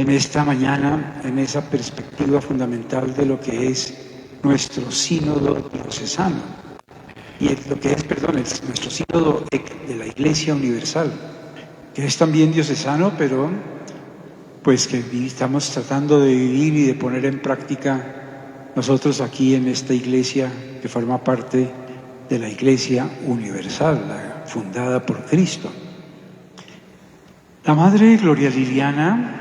en esta mañana en esa perspectiva fundamental de lo que es nuestro sínodo diocesano y nuestro sínodo de la Iglesia Universal, que es también diocesano, pero pues que estamos tratando de vivir y de poner en práctica nosotros aquí en esta iglesia que forma parte de la Iglesia Universal, la fundada por Cristo. La Madre Gloria Liliana,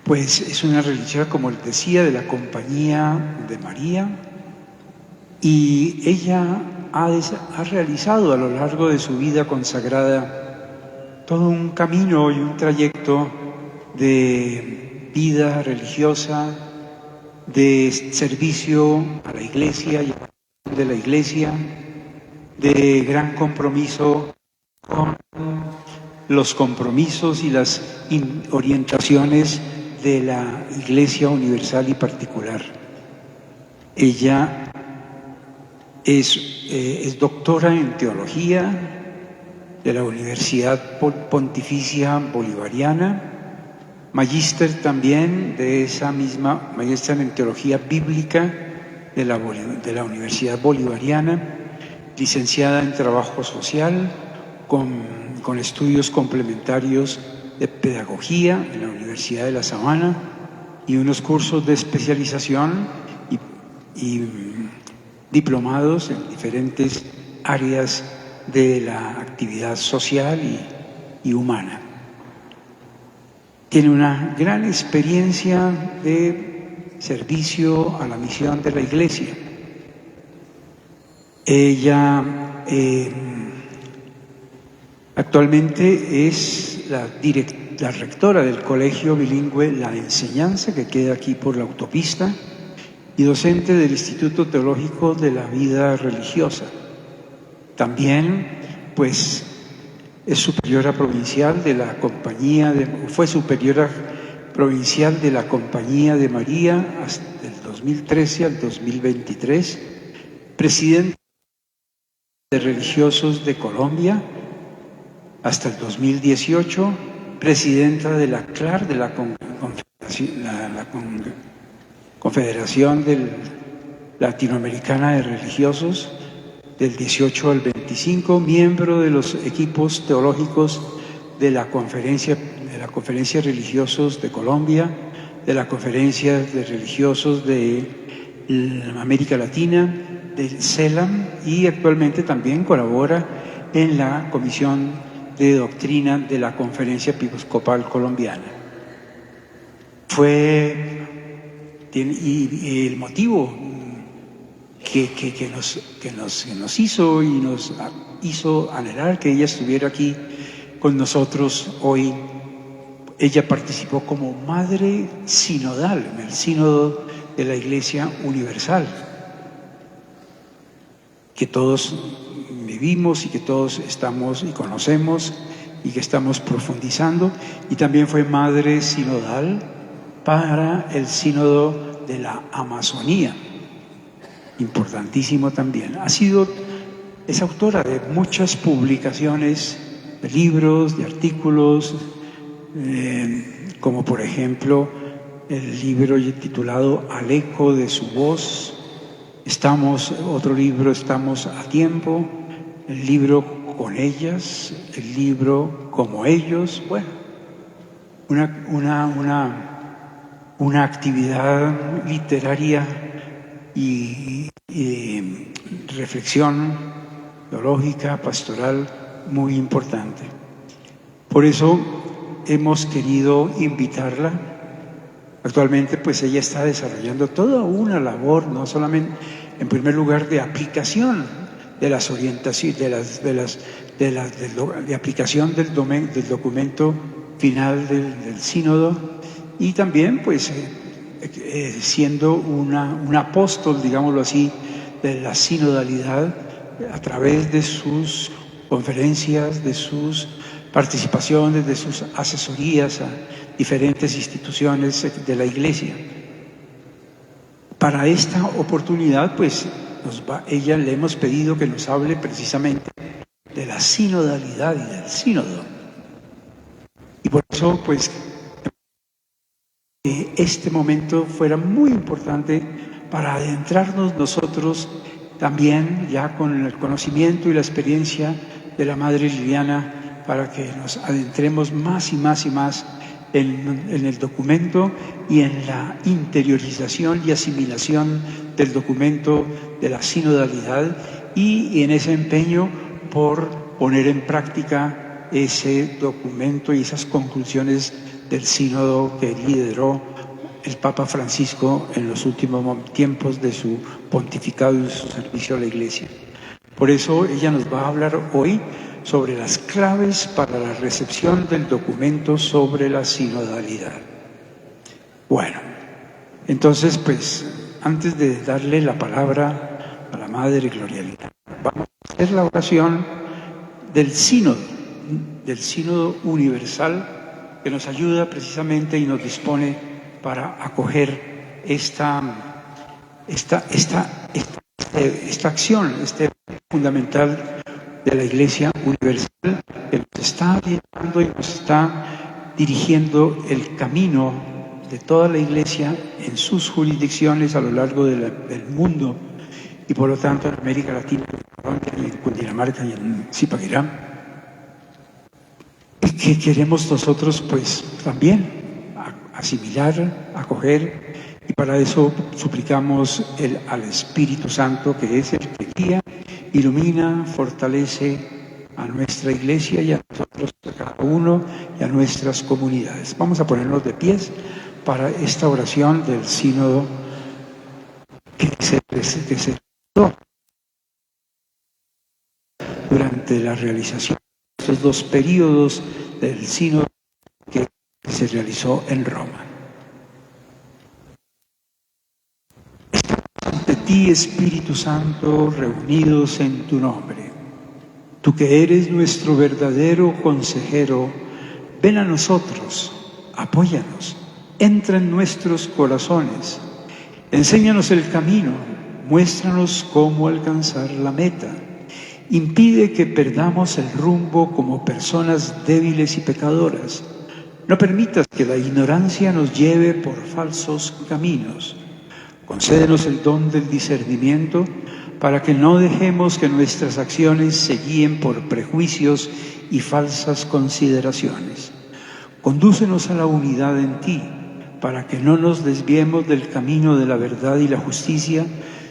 pues es una religiosa, como les decía, de la Compañía de María, y ella ha realizado a lo largo de su vida consagrada todo un camino y un trayecto de vida religiosa, de servicio a la Iglesia y a la de la Iglesia, de gran compromiso con los compromisos y las orientaciones de la Iglesia Universal y particular. Ella es doctora en teología de la Universidad Pontificia Bolivariana, magíster también de esa misma, magíster en teología bíblica de la Universidad Bolivariana, licenciada en trabajo social con estudios complementarios de pedagogía en la Universidad de La Sabana y unos cursos de especialización y diplomados en diferentes áreas de la actividad social y humana. Tiene una gran experiencia de servicio a la misión de la Iglesia. Ella actualmente es la rectora del Colegio Bilingüe La Enseñanza, que queda aquí por la autopista, y docente del Instituto Teológico de la Vida Religiosa. También, pues, es superiora provincial de la fue superiora provincial de la Compañía de María hasta el 2013 al 2023, presidenta de Religiosos de Colombia hasta el 2018, presidenta de la CLAR, de la Confederación Latinoamericana de Religiosos, del 18 al 25, miembro de los equipos teológicos de la Conferencia de Religiosos de Colombia, de la Conferencia de Religiosos de América Latina, del CELAM, y actualmente también colabora en la Comisión de Doctrina de la Conferencia Episcopal Colombiana. Y el motivo que nos hizo y nos hizo anhelar que ella estuviera aquí con nosotros hoy. Ella participó como madre sinodal en el sínodo de la Iglesia Universal, que todos vivimos y que todos estamos y conocemos y que estamos profundizando, y también fue madre sinodal para el sínodo de la Amazonía, importantísimo también. Es autora de muchas publicaciones, de libros, de artículos, como por ejemplo el libro titulado Al eco de su voz, otro libro, Estamos a tiempo, el libro Con ellas, el libro Como ellos. Bueno, una actividad literaria y reflexión teológica, pastoral muy importante. Por eso hemos querido invitarla. Actualmente, pues ella está desarrollando toda una labor, no solamente, en primer lugar, de aplicación de las orientaciones, de aplicación del documento final del sínodo, y también, pues, siendo un apóstol, digámoslo así, de la sinodalidad a través de sus conferencias, de sus participaciones, de sus asesorías a diferentes instituciones de la Iglesia. Para esta oportunidad, pues, ella le hemos pedido que nos hable precisamente de la sinodalidad y del sínodo. Y por eso, pues, que este momento fuera muy importante para adentrarnos nosotros también, ya con el conocimiento y la experiencia de la Madre Liliana, para que nos adentremos más y más y más en el documento y en la interiorización y asimilación del documento de la sinodalidad y en ese empeño por poner en práctica ese documento y esas conclusiones del sínodo que lideró el Papa Francisco en los últimos tiempos de su pontificado y su servicio a la Iglesia. Por eso ella nos va a hablar hoy sobre las claves para la recepción del documento sobre la sinodalidad. Bueno, entonces pues antes de darle la palabra a la Madre Gloria Liliana, vamos a hacer la oración del sínodo universal que nos ayuda precisamente y nos dispone para acoger esta acción, fundamental de la Iglesia universal que nos está guiando y nos está dirigiendo el camino de toda la Iglesia en sus jurisdicciones a lo largo del mundo y por lo tanto en América Latina, en Cundinamarca y en Zipaquirá, y que queremos nosotros pues también asimilar, acoger, y para eso suplicamos al Espíritu Santo, que es el que guía, ilumina, fortalece a nuestra Iglesia y a nosotros, a cada uno y a nuestras comunidades. Vamos a ponernos de pies para esta oración del sínodo que se realizó durante la realización de estos dos periodos del sínodo que se realizó en Roma. Estamos ante ti, Espíritu Santo, reunidos en tu nombre. Tú que eres nuestro verdadero consejero, ven a nosotros, apóyanos, entra en nuestros corazones, enséñanos el camino, muéstranos cómo alcanzar la meta. Impide que perdamos el rumbo como personas débiles y pecadoras. No permitas que la ignorancia nos lleve por falsos caminos. Concédenos el don del discernimiento para que no dejemos que nuestras acciones se guíen por prejuicios y falsas consideraciones. Condúcenos a la unidad en ti, para que no nos desviemos del camino de la verdad y la justicia,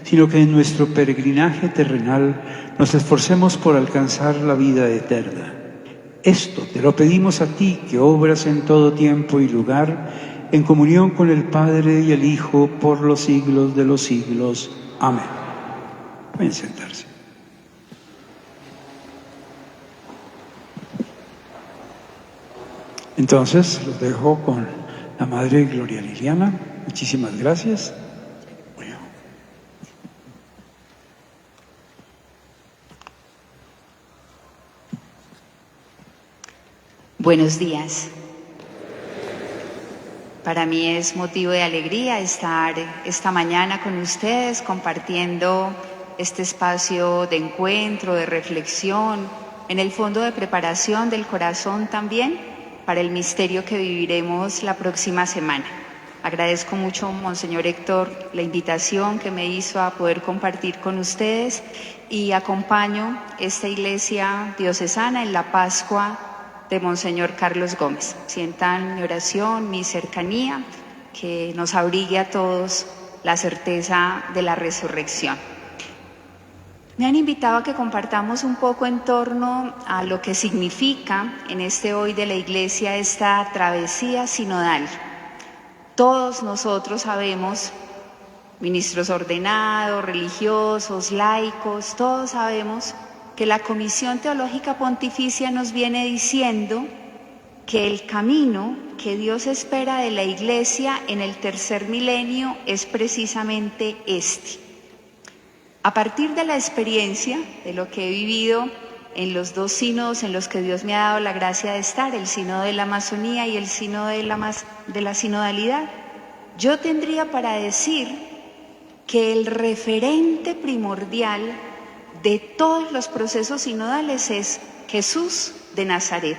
sino que en nuestro peregrinaje terrenal nos esforcemos por alcanzar la vida eterna. Esto te lo pedimos a ti, que obras en todo tiempo y lugar, en comunión con el Padre y el Hijo, por los siglos de los siglos. Amén. Pueden sentarse. Entonces, los dejo con la Madre Gloria Liliana. Muchísimas gracias. Buenos días. Para mí es motivo de alegría estar esta mañana con ustedes compartiendo este espacio de encuentro, de reflexión, en el fondo de preparación del corazón también para el misterio que viviremos la próxima semana. Agradezco mucho, Monseñor Héctor, la invitación que me hizo a poder compartir con ustedes y acompaño esta iglesia diocesana en la Pascua de Monseñor Carlos Gómez. Sientan mi oración, mi cercanía, que nos abrigue a todos la certeza de la resurrección. Me han invitado a que compartamos un poco en torno a lo que significa en este hoy de la Iglesia esta travesía sinodal. Todos nosotros sabemos, ministros ordenados, religiosos, laicos, todos sabemos que la Comisión Teológica Pontificia nos viene diciendo que el camino que Dios espera de la Iglesia en el tercer milenio es precisamente este. A partir de la experiencia, de lo que he vivido en los dos sínodos en los que Dios me ha dado la gracia de estar, el sínodo de la Amazonía y el sínodo de la sinodalidad, yo tendría para decir que el referente primordial de todos los procesos sinodales es Jesús de Nazaret,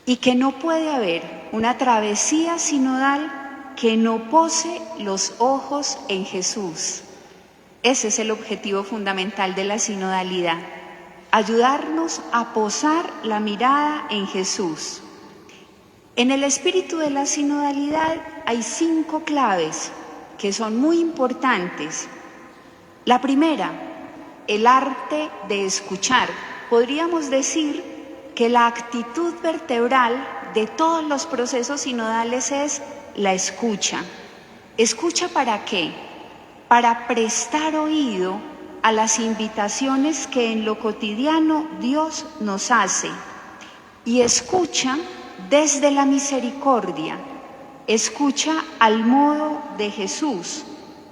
y que no puede haber una travesía sinodal que no pose los ojos en Jesús. Ese es el objetivo fundamental de la sinodalidad, ayudarnos a posar la mirada en Jesús. En el espíritu de la sinodalidad hay 5 claves que son muy importantes. La primera, el arte de escuchar. Podríamos decir que la actitud vertebral de todos los procesos sinodales es la escucha. ¿Escucha para qué? Para prestar oído a las invitaciones que en lo cotidiano Dios nos hace. Y escucha desde la misericordia, escucha al modo de Jesús,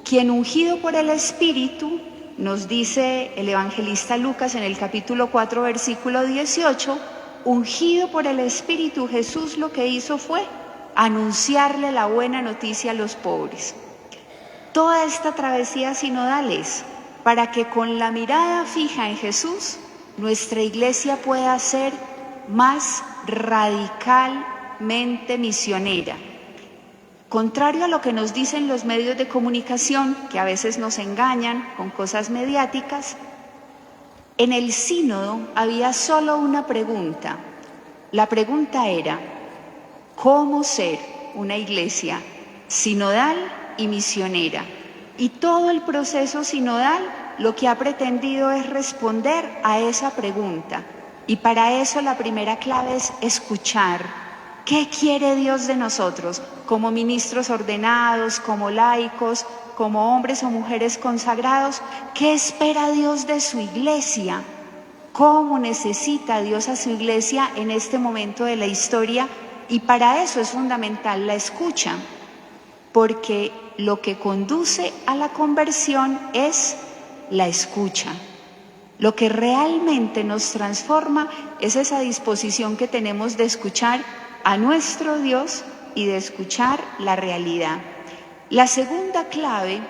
quien ungido por el Espíritu, nos dice el evangelista Lucas en el capítulo 4, versículo 18, ungido por el Espíritu, Jesús lo que hizo fue anunciarle la buena noticia a los pobres. Toda esta travesía sinodal es para que con la mirada fija en Jesús, nuestra iglesia pueda ser más radicalmente misionera. Contrario a lo que nos dicen los medios de comunicación, que a veces nos engañan con cosas mediáticas, en el sínodo había solo una pregunta. La pregunta era, ¿cómo ser una iglesia sinodal y misionera? Y todo el proceso sinodal lo que ha pretendido es responder a esa pregunta. Y para eso la primera clave es escuchar. ¿Qué quiere Dios de nosotros como ministros ordenados, como laicos, como hombres o mujeres consagrados? ¿Qué espera Dios de su iglesia? ¿Cómo necesita Dios a su iglesia en este momento de la historia? Y para eso es fundamental la escucha, porque lo que conduce a la conversión es la escucha. Lo que realmente nos transforma es esa disposición que tenemos de escuchar a nuestro Dios y de escuchar la realidad. La segunda clave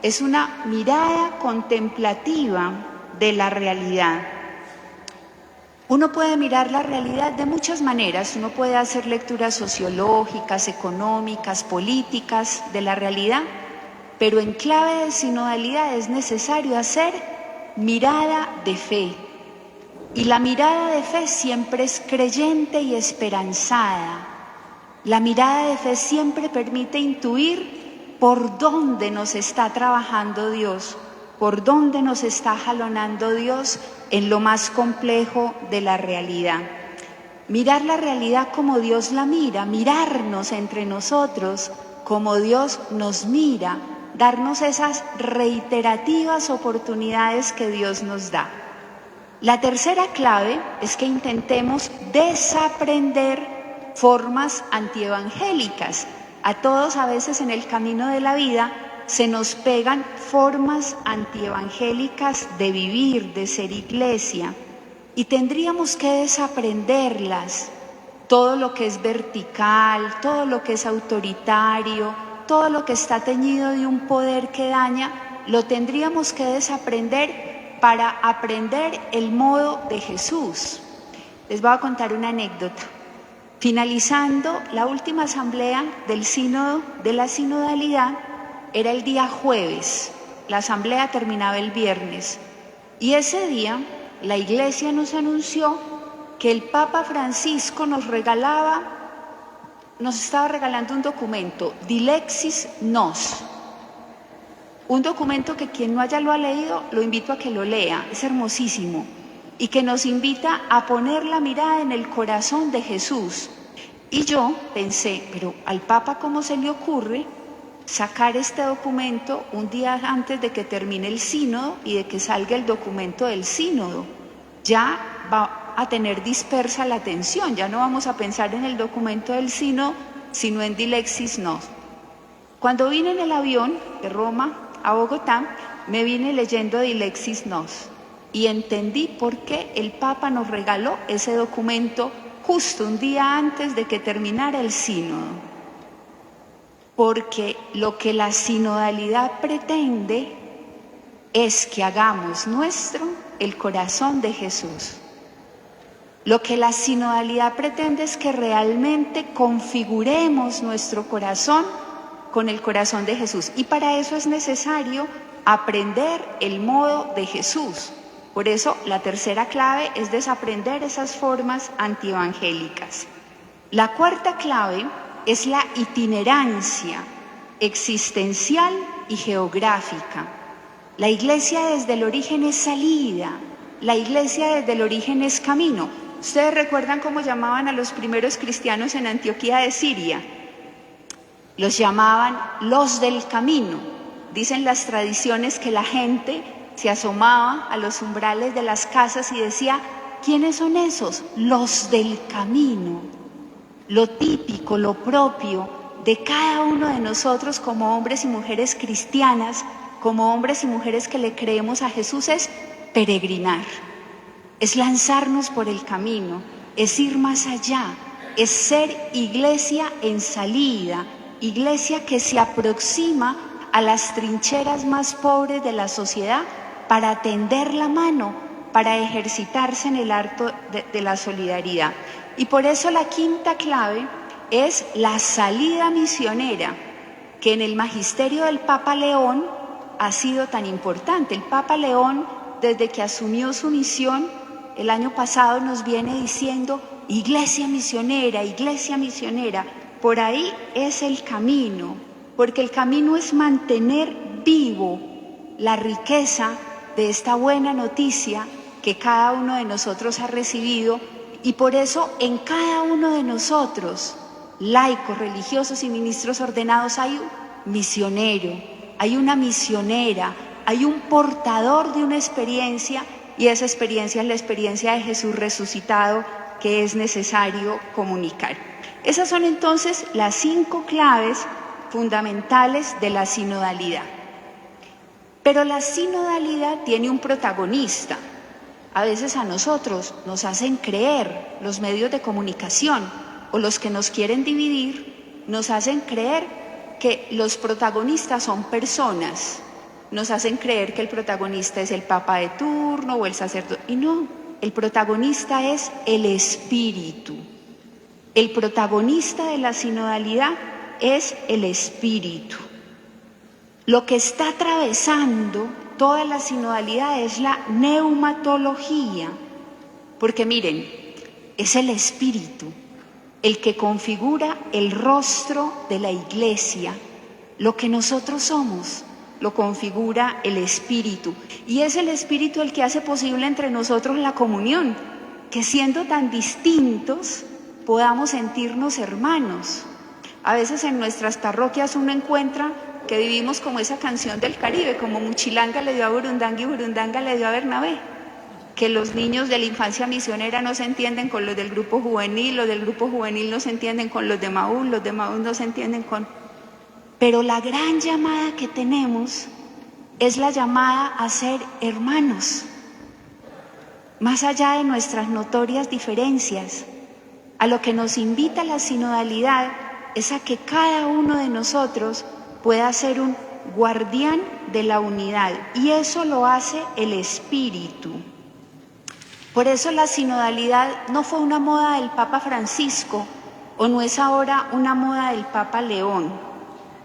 es una mirada contemplativa de la realidad. Uno puede mirar la realidad de muchas maneras, uno puede hacer lecturas sociológicas, económicas, políticas de la realidad, pero en clave de sinodalidad es necesario hacer mirada de fe. Y la mirada de fe siempre es creyente y esperanzada. La mirada de fe siempre permite intuir por dónde nos está trabajando Dios, por dónde nos está jalonando Dios en lo más complejo de la realidad. Mirar la realidad como Dios la mira, mirarnos entre nosotros como Dios nos mira, darnos esas reiterativas oportunidades que Dios nos da. La tercera clave es que intentemos desaprender formas antievangélicas. A todos a veces en el camino de la vida se nos pegan formas antievangélicas de vivir, de ser iglesia, y tendríamos que desaprenderlas. Todo lo que es vertical, todo lo que es autoritario, todo lo que está teñido de un poder que daña, lo tendríamos que desaprender para aprender el modo de Jesús. Les voy a contar una anécdota. Finalizando la última asamblea del sínodo de la sinodalidad, era el día jueves, la asamblea terminaba el viernes, y ese día la iglesia nos anunció que el Papa Francisco nos estaba regalando un documento, Dilexis Nos. Un documento que quien no lo ha leído, lo invito a que lo lea, es hermosísimo, y que nos invita a poner la mirada en el corazón de Jesús. Y yo pensé, pero al Papa ¿cómo se le ocurre sacar este documento un día antes de que termine el sínodo y de que salga el documento del sínodo? Ya va a tener dispersa la atención, ya no vamos a pensar en el documento del sínodo, sino en Dilexis Nos. Cuando vine en el avión de Roma a Bogotá, me vine leyendo Dilexis Nos y entendí por qué el Papa nos regaló ese documento justo un día antes de que terminara el sínodo. Porque lo que la sinodalidad pretende es que hagamos nuestro el corazón de Jesús. Lo que la sinodalidad pretende es que realmente configuremos nuestro corazón con el corazón de Jesús. Y para eso es necesario aprender el modo de Jesús. Por eso la tercera clave es desaprender esas formas antievangélicas. La cuarta clave es la itinerancia existencial y geográfica. La iglesia desde el origen es salida, la iglesia desde el origen es camino. ¿Ustedes recuerdan cómo llamaban a los primeros cristianos en Antioquía de Siria? Los llamaban los del camino. Dicen las tradiciones que la gente se asomaba a los umbrales de las casas y decía, ¿quiénes son esos? Los del camino. Lo típico, lo propio de cada uno de nosotros como hombres y mujeres cristianas, como hombres y mujeres que le creemos a Jesús, es peregrinar, es lanzarnos por el camino, es ir más allá, es ser iglesia en salida, iglesia que se aproxima a las trincheras más pobres de la sociedad para tender la mano, para ejercitarse en el arte de la solidaridad. Y por eso la quinta clave es la salida misionera, que en el magisterio del Papa León ha sido tan importante. El Papa León, desde que asumió su misión el año pasado, nos viene diciendo, iglesia misionera, por ahí es el camino, porque el camino es mantener vivo la riqueza de esta buena noticia que cada uno de nosotros ha recibido, y por eso en cada uno de nosotros, laicos, religiosos y ministros ordenados, hay un misionero, hay una misionera, hay un portador de una experiencia, y esa experiencia es la experiencia de Jesús resucitado que es necesario comunicar. Esas son entonces las 5 claves fundamentales de la sinodalidad. Pero la sinodalidad tiene un protagonista. A veces a nosotros nos hacen creer, los medios de comunicación o los que nos quieren dividir, nos hacen creer que los protagonistas son personas. Nos hacen creer que el protagonista es el papa de turno o el sacerdote. Y no, el protagonista es el Espíritu. El protagonista de la sinodalidad es el Espíritu. Lo que está atravesando toda la sinodalidad es la neumatología, porque miren, es el Espíritu el que configura el rostro de la iglesia. Lo que nosotros somos lo configura el Espíritu, y es el Espíritu el que hace posible entre nosotros la comunión, que siendo tan distintos podamos sentirnos hermanos. A veces en nuestras parroquias uno encuentra que vivimos como esa canción del Caribe, como Muchilanga le dio a Burundanga y Burundanga le dio a Bernabé, que los niños de la infancia misionera no se entienden con los del grupo juvenil, los del grupo juvenil no se entienden con los de Maús no se entienden con... Pero la gran llamada que tenemos es la llamada a ser hermanos, más allá de nuestras notorias diferencias. A lo que nos invita la sinodalidad es a que cada uno de nosotros pueda ser un guardián de la unidad, y eso lo hace el Espíritu. Por eso la sinodalidad no fue una moda del Papa Francisco, o no es ahora una moda del Papa León.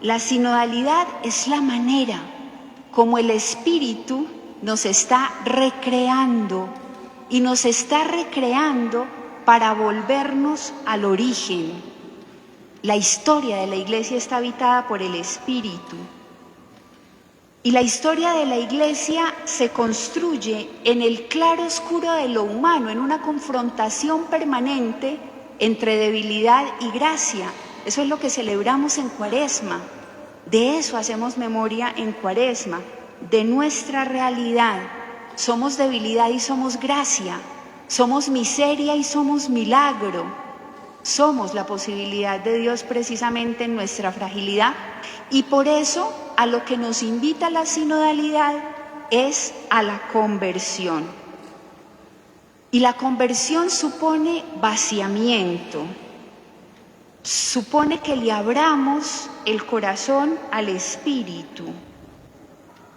La sinodalidad es la manera como el Espíritu nos está recreando, y nos está recreando para volvernos al origen. La historia de la iglesia está habitada por el Espíritu. Y la historia de la iglesia se construye en el claro oscuro de lo humano, en una confrontación permanente entre debilidad y gracia. Eso es lo que celebramos en Cuaresma. De eso hacemos memoria en Cuaresma, de nuestra realidad. Somos debilidad y somos gracia. Somos miseria y somos milagro. Somos la posibilidad de Dios precisamente en nuestra fragilidad, y por eso a lo que nos invita la sinodalidad es a la conversión. Y la conversión supone vaciamiento, supone que le abramos el corazón al Espíritu.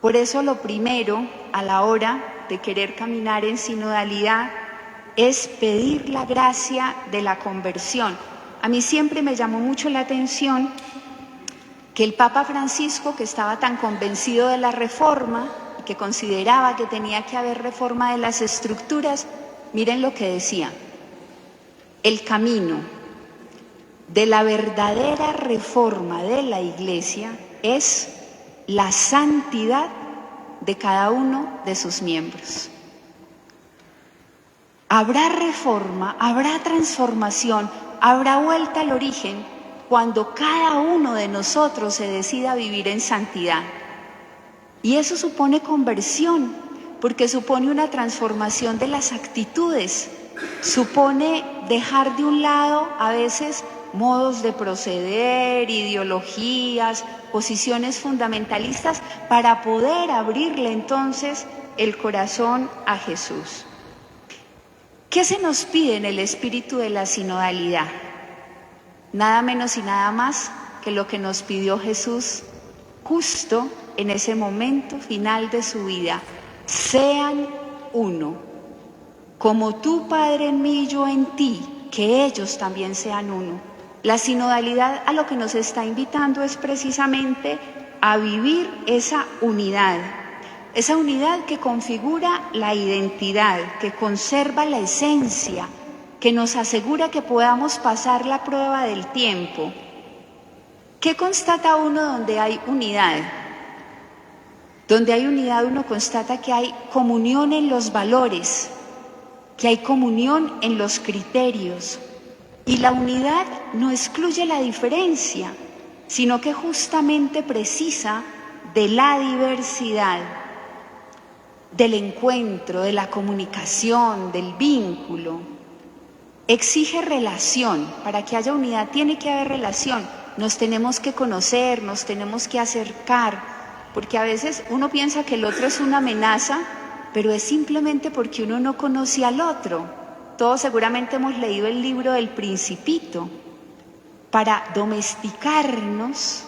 Por eso lo primero a la hora de querer caminar en sinodalidad es pedir la gracia de la conversión. A mí siempre me llamó mucho la atención que el Papa Francisco, que estaba tan convencido de la reforma y que consideraba que tenía que haber reforma de las estructuras, miren lo que decía: el camino de la verdadera reforma de la Iglesia es la santidad de cada uno de sus miembros. Habrá reforma, habrá transformación, habrá vuelta al origen cuando cada uno de nosotros se decida vivir en santidad. Y eso supone conversión, porque supone una transformación de las actitudes, supone dejar de un lado a veces modos de proceder, ideologías, posiciones fundamentalistas, para poder abrirle entonces el corazón a Jesús. ¿Qué se nos pide en el espíritu de la sinodalidad? Nada menos y nada más que lo que nos pidió Jesús justo en ese momento final de su vida: sean uno, como tú, Padre, en mí y yo en ti, que ellos también sean uno. La sinodalidad a lo que nos está invitando es precisamente a vivir esa unidad que configura la identidad, que conserva la esencia, que nos asegura que podamos pasar la prueba del tiempo. ¿Qué constata uno donde hay unidad? Donde hay unidad uno constata que hay comunión en los valores, que hay comunión en los criterios. Y la unidad no excluye la diferencia, sino que justamente precisa de la diversidad, del encuentro, de la comunicación, del vínculo. Exige relación. Para que haya unidad tiene que haber relación. Nos tenemos que conocer, nos tenemos que acercar, porque a veces uno piensa que el otro es una amenaza, pero es simplemente porque uno no conoce al otro. Todos seguramente hemos leído el libro del Principito. Para domesticarnos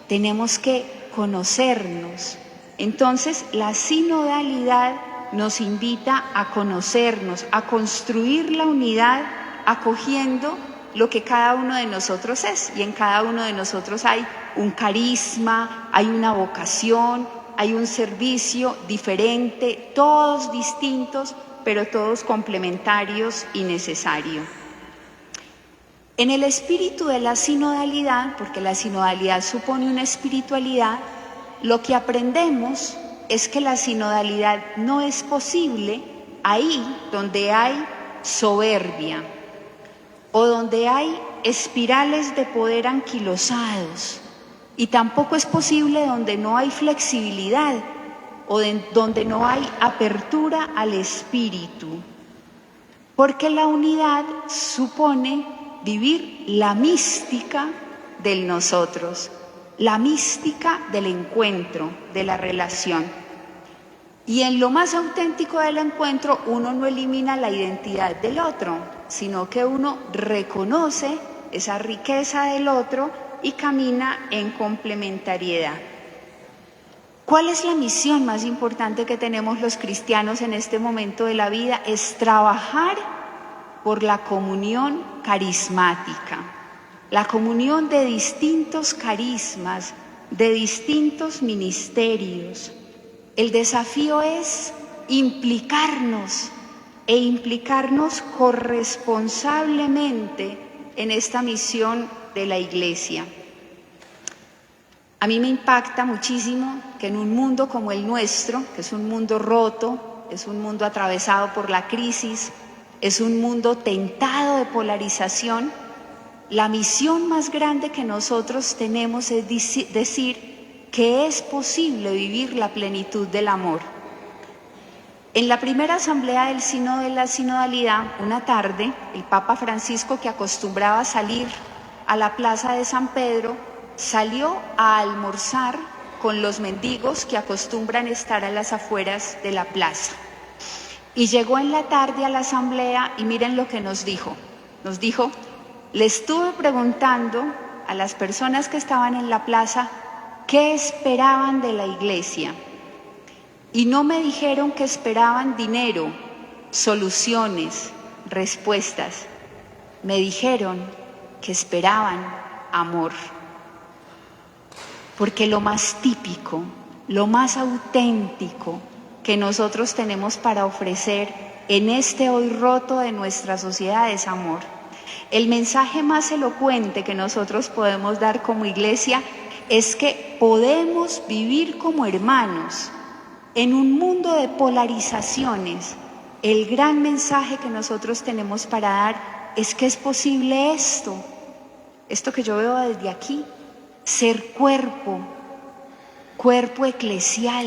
tenemos que conocernos. Entonces, la sinodalidad nos invita a conocernos, a construir la unidad, acogiendo lo que cada uno de nosotros es. Y en cada uno de nosotros hay un carisma, hay una vocación, hay un servicio diferente, todos distintos, pero todos complementarios y necesarios. En el espíritu de la sinodalidad, porque la sinodalidad supone una espiritualidad, lo que aprendemos es que la sinodalidad no es posible ahí donde hay soberbia o donde hay espirales de poder anquilosados, y tampoco es posible donde no hay flexibilidad o donde no hay apertura al espíritu, porque la unidad supone vivir la mística del nosotros, la mística del encuentro, de la relación. Y en lo más auténtico del encuentro uno no elimina la identidad del otro, sino que uno reconoce esa riqueza del otro y camina en complementariedad. ¿Cuál es la misión más importante que tenemos los cristianos en este momento de la vida? Es trabajar por la comunión carismática, la comunión de distintos carismas, de distintos ministerios. El desafío es implicarnos corresponsablemente en esta misión de la Iglesia. A mí me impacta muchísimo que en un mundo como el nuestro, que es un mundo roto, es un mundo atravesado por la crisis, es un mundo tentado de polarización, la misión más grande que nosotros tenemos es decir que es posible vivir la plenitud del amor. En la primera asamblea del Sínodo de la Sinodalidad, una tarde, el Papa Francisco, que acostumbraba a salir a la plaza de San Pedro, salió a almorzar con los mendigos que acostumbran estar a las afueras de la plaza. Y llegó en la tarde a la asamblea y miren lo que nos dijo. Nos dijo: le estuve preguntando a las personas que estaban en la plaza qué esperaban de la Iglesia. Y no me dijeron que esperaban dinero, soluciones, respuestas. Me dijeron que esperaban amor. porque lo más típico, lo más auténtico que nosotros tenemos para ofrecer en este hoy roto de nuestra sociedad es amor. El mensaje más elocuente que nosotros podemos dar como iglesia es que podemos vivir como hermanos en un mundo de polarizaciones. El gran mensaje que nosotros tenemos para dar es que es posible esto que yo veo desde aquí, ser cuerpo eclesial,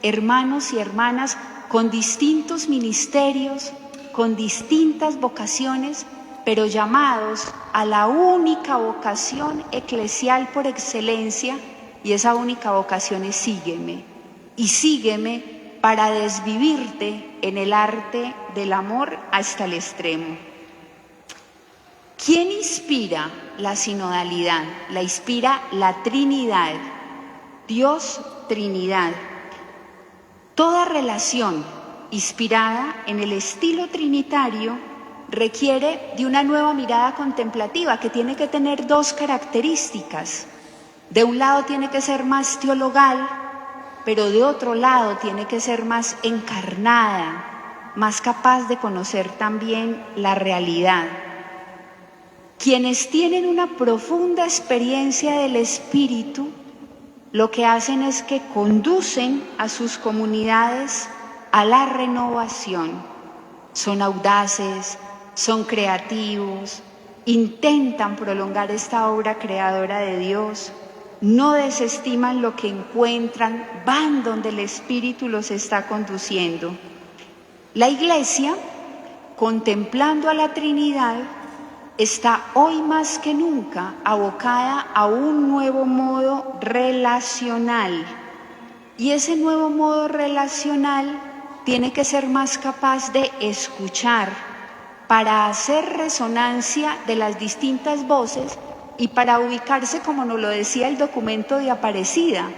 hermanos y hermanas con distintos ministerios, con distintas vocaciones, pero llamados a la única vocación eclesial por excelencia, y esa única vocación es sígueme. Y sígueme para desvivirte en el arte del amor hasta el extremo. ¿Quién inspira la sinodalidad? La inspira la Trinidad, Dios Trinidad. Toda relación inspirada en el estilo trinitario requiere de una nueva mirada contemplativa que tiene que tener dos características. De un lado tiene que ser más teologal, pero de otro lado tiene que ser más encarnada, más capaz de conocer también la realidad. Quienes tienen una profunda experiencia del Espíritu, lo que hacen es que conducen a sus comunidades a la renovación. Son audaces, son creativos, intentan prolongar esta obra creadora de Dios, no desestiman lo que encuentran, van donde el Espíritu los está conduciendo. La Iglesia, contemplando a la Trinidad, está hoy más que nunca abocada a un nuevo modo relacional. Y ese nuevo modo relacional tiene que ser más capaz de escuchar para hacer resonancia de las distintas voces y para ubicarse, como nos lo decía el documento de Aparecida,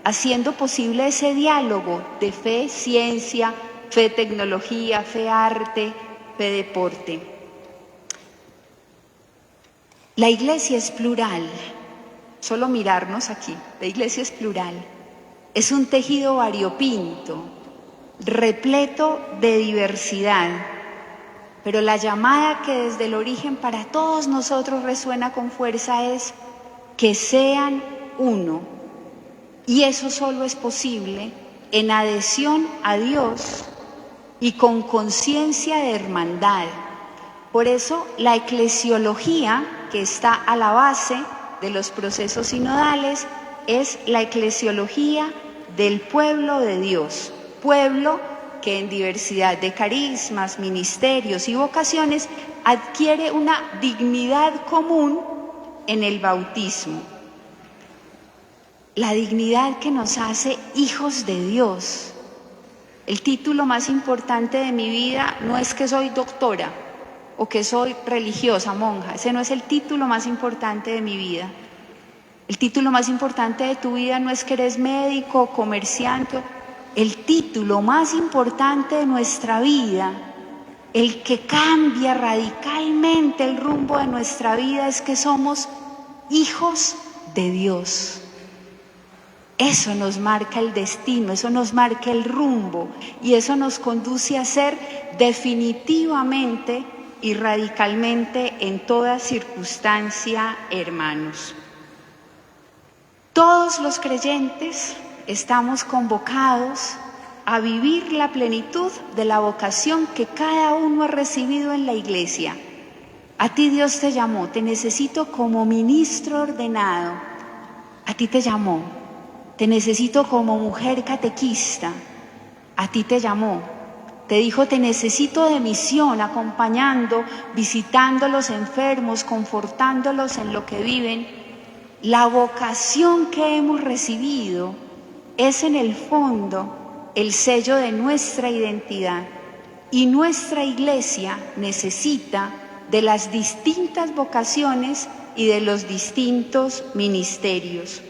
haciendo posible ese diálogo de fe, ciencia, fe, tecnología, fe, arte, fe, deporte. La iglesia es plural, solo mirarnos aquí, la iglesia es plural, es un tejido variopinto, repleto de diversidad, pero la llamada que desde el origen para todos nosotros resuena con fuerza es que sean uno, y eso solo es posible en adhesión a Dios y con conciencia de hermandad. Por eso la eclesiología, que está a la base de los procesos sinodales, es la eclesiología del pueblo de Dios, pueblo que en diversidad de carismas, ministerios y vocaciones adquiere una dignidad común en el bautismo. La dignidad que nos hace hijos de Dios. El título más importante de mi vida no es que soy doctora o que soy religiosa, monja. Ese no es el título más importante de mi vida. El título más importante de tu vida no es que eres médico o comerciante. El título más importante de nuestra vida, el que cambia radicalmente el rumbo de nuestra vida, es que somos hijos de Dios. Eso nos marca el destino, eso nos marca el rumbo y eso nos conduce a ser definitivamente y radicalmente en toda circunstancia hermanos. Todos los creyentes estamos convocados a vivir la plenitud de la vocación que cada uno ha recibido en la iglesia. A ti Dios te llamó, te necesito como ministro ordenado. A ti te llamó, te necesito como mujer catequista. A ti te llamó, te dijo te necesito de misión, acompañando, visitando a los enfermos, confortándolos en lo que viven. La vocación que hemos recibido es en el fondo el sello de nuestra identidad y nuestra iglesia necesita de las distintas vocaciones y de los distintos ministerios.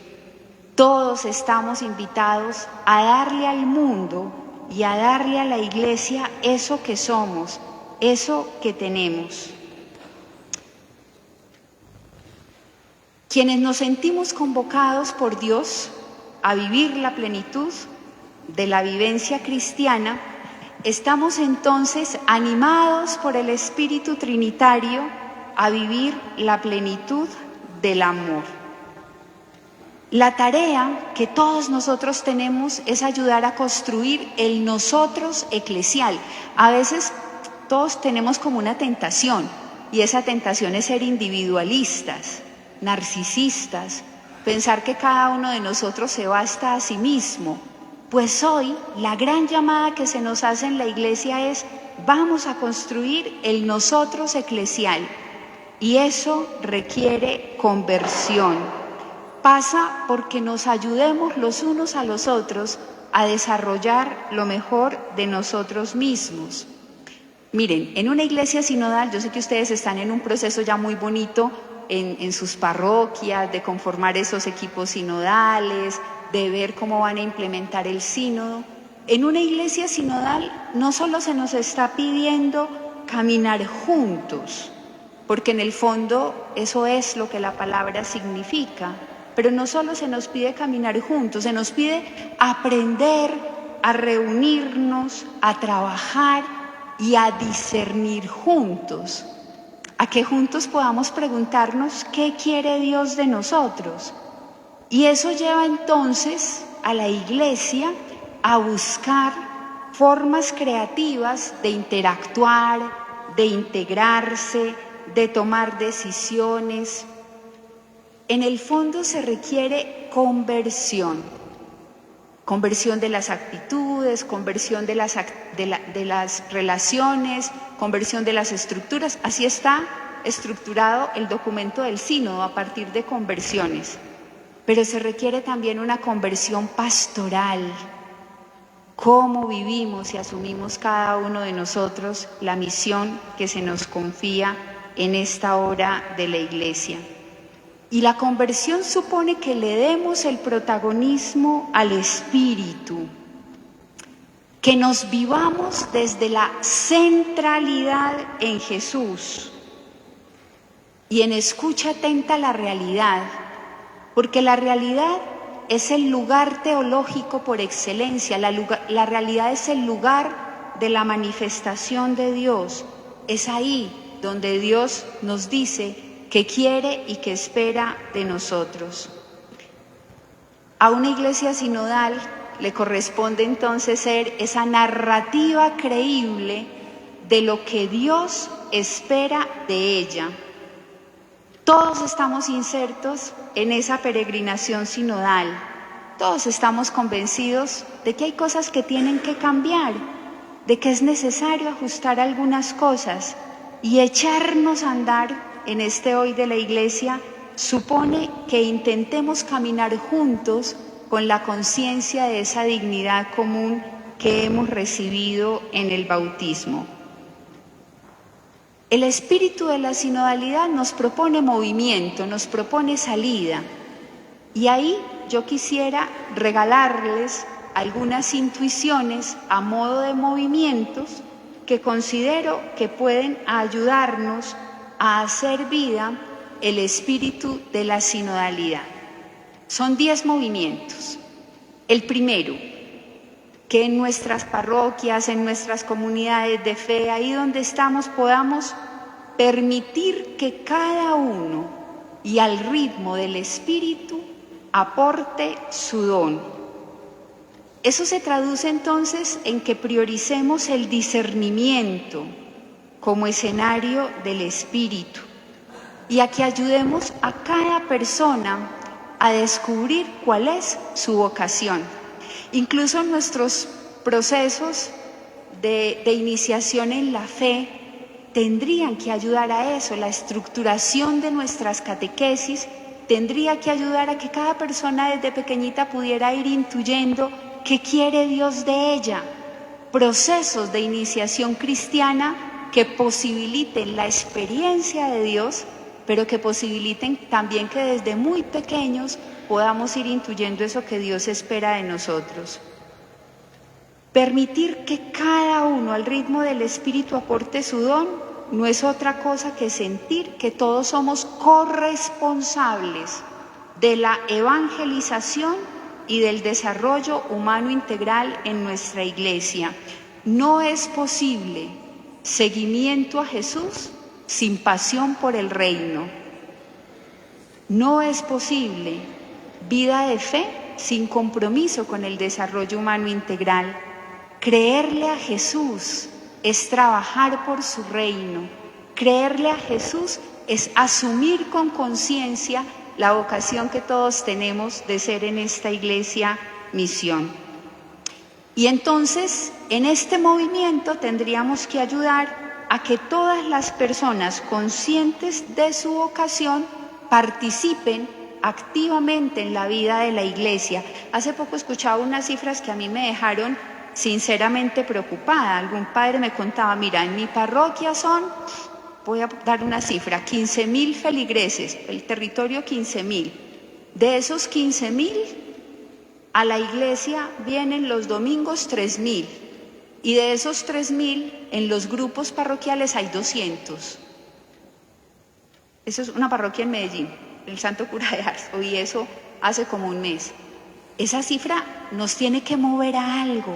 Todos estamos invitados a darle al mundo y a darle a la iglesia eso que somos, eso que tenemos. Quienes nos sentimos convocados por Dios a vivir la plenitud de la vivencia cristiana, estamos entonces animados por el Espíritu Trinitario a vivir la plenitud del amor. La tarea que todos nosotros tenemos es ayudar a construir el nosotros eclesial. A veces todos tenemos como una tentación, y esa tentación es ser individualistas, narcisistas, pensar que cada uno de nosotros se basta a sí mismo. Pues hoy la gran llamada que se nos hace en la iglesia es: vamos a construir el nosotros eclesial, y eso requiere conversión. Pasa porque nos ayudemos los unos a los otros a desarrollar lo mejor de nosotros mismos. Miren, en una iglesia sinodal, yo sé que ustedes están en un proceso ya muy bonito en sus parroquias, de conformar esos equipos sinodales, de ver cómo van a implementar el sínodo. En una iglesia sinodal no solo se nos está pidiendo caminar juntos, porque en el fondo eso es lo que la palabra significa, pero no solo se nos pide caminar juntos, se nos pide aprender a reunirnos, a trabajar y a discernir juntos, a que juntos podamos preguntarnos qué quiere Dios de nosotros. Y eso lleva entonces a la iglesia a buscar formas creativas de interactuar, de integrarse, de tomar decisiones. En el fondo se requiere conversión de las actitudes, conversión de las relaciones, conversión de las estructuras. Así está estructurado el documento del sínodo, a partir de conversiones. Pero se requiere también una conversión pastoral. Cómo vivimos y asumimos cada uno de nosotros la misión que se nos confía en esta hora de la iglesia. Y la conversión supone que le demos el protagonismo al Espíritu, que nos vivamos desde la centralidad en Jesús y en escucha atenta a la realidad, porque la realidad es el lugar teológico por excelencia, la realidad es el lugar de la manifestación de Dios. Es ahí donde Dios nos dice que quiere y que espera de nosotros. A una iglesia sinodal le corresponde entonces ser esa narrativa creíble de lo que Dios espera de ella. Todos estamos insertos en esa peregrinación sinodal. Todos estamos convencidos de que hay cosas que tienen que cambiar, de que es necesario ajustar algunas cosas, y echarnos a andar en este hoy de la iglesia supone que intentemos caminar juntos con la conciencia de esa dignidad común que hemos recibido en el bautismo. El espíritu de la sinodalidad nos propone movimiento, nos propone salida, y ahí yo quisiera regalarles algunas intuiciones a modo de movimientos que considero que pueden ayudarnos a hacer vida el espíritu de la sinodalidad. Son 10 movimientos. El primero, que en nuestras parroquias, en nuestras comunidades de fe, ahí donde estamos, podamos permitir que cada uno, y al ritmo del espíritu, aporte su don. Eso se traduce entonces en que prioricemos el discernimiento como escenario del espíritu, y a que ayudemos a cada persona a descubrir cuál es su vocación. Incluso nuestros procesos de iniciación en la fe tendrían que ayudar a eso. La estructuración de nuestras catequesis tendría que ayudar a que cada persona desde pequeñita pudiera ir intuyendo qué quiere Dios de ella. Procesos de iniciación cristiana que posibiliten la experiencia de Dios, pero que posibiliten también que desde muy pequeños podamos ir intuyendo eso que Dios espera de nosotros. Permitir que cada uno al ritmo del Espíritu aporte su don no es otra cosa que sentir que todos somos corresponsables de la evangelización y del desarrollo humano integral en nuestra iglesia. No es posible seguimiento a Jesús sin pasión por el reino. No es posible vida de fe sin compromiso con el desarrollo humano integral. Creerle a Jesús es trabajar por su reino. Creerle a Jesús es asumir con conciencia la vocación que todos tenemos de ser en esta iglesia misión. Y entonces, en este movimiento tendríamos que ayudar a que todas las personas conscientes de su vocación participen activamente en la vida de la iglesia. Hace poco escuchaba unas cifras que a mí me dejaron sinceramente preocupada. Algún padre me contaba, mira, en mi parroquia son, voy a dar una cifra, 15.000 feligreses, el territorio 15.000. De esos 15.000, a la iglesia vienen los domingos 3.000. Y de esos 3.000, en los grupos parroquiales hay 200. Eso es una parroquia en Medellín, el Santo Cura de Ars, oí eso hace como un mes. Esa cifra nos tiene que mover a algo.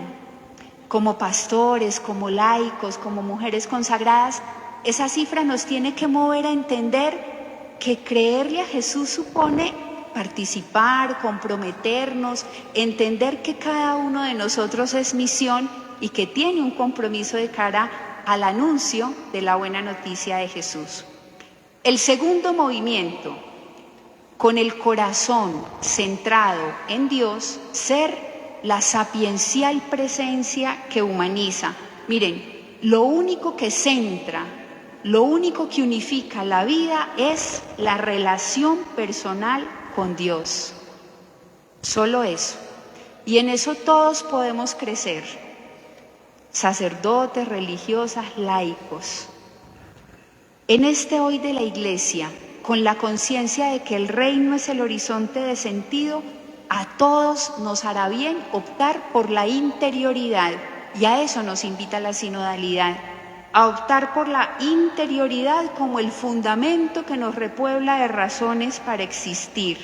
Como pastores, como laicos, como mujeres consagradas, esa cifra nos tiene que mover a entender que creerle a Jesús supone participar, comprometernos, entender que cada uno de nosotros es misión y que tiene un compromiso de cara al anuncio de la buena noticia de Jesús. El segundo movimiento, con el corazón centrado en Dios, ser la sapiencial presencia que humaniza. Miren, lo único que centra, lo único que unifica la vida es la relación personal con Dios. Solo eso. Y en eso todos podemos crecer. Sacerdotes, religiosas, laicos. En este hoy de la Iglesia, con la conciencia de que el reino es el horizonte de sentido, a todos nos hará bien optar por la interioridad, y a eso nos invita la sinodalidad, a optar por la interioridad como el fundamento que nos repuebla de razones para existir.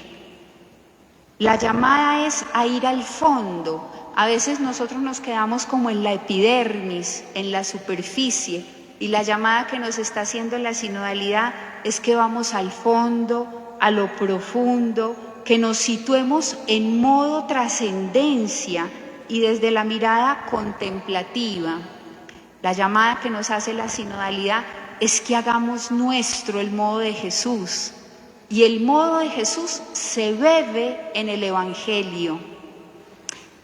La llamada es a ir al fondo. A veces nosotros nos quedamos como en la epidermis, en la superficie, y la llamada que nos está haciendo la sinodalidad es que vamos al fondo, a lo profundo, que nos situemos en modo trascendencia y desde la mirada contemplativa. La llamada que nos hace la sinodalidad es que hagamos nuestro el modo de Jesús. Y el modo de Jesús se bebe en el Evangelio.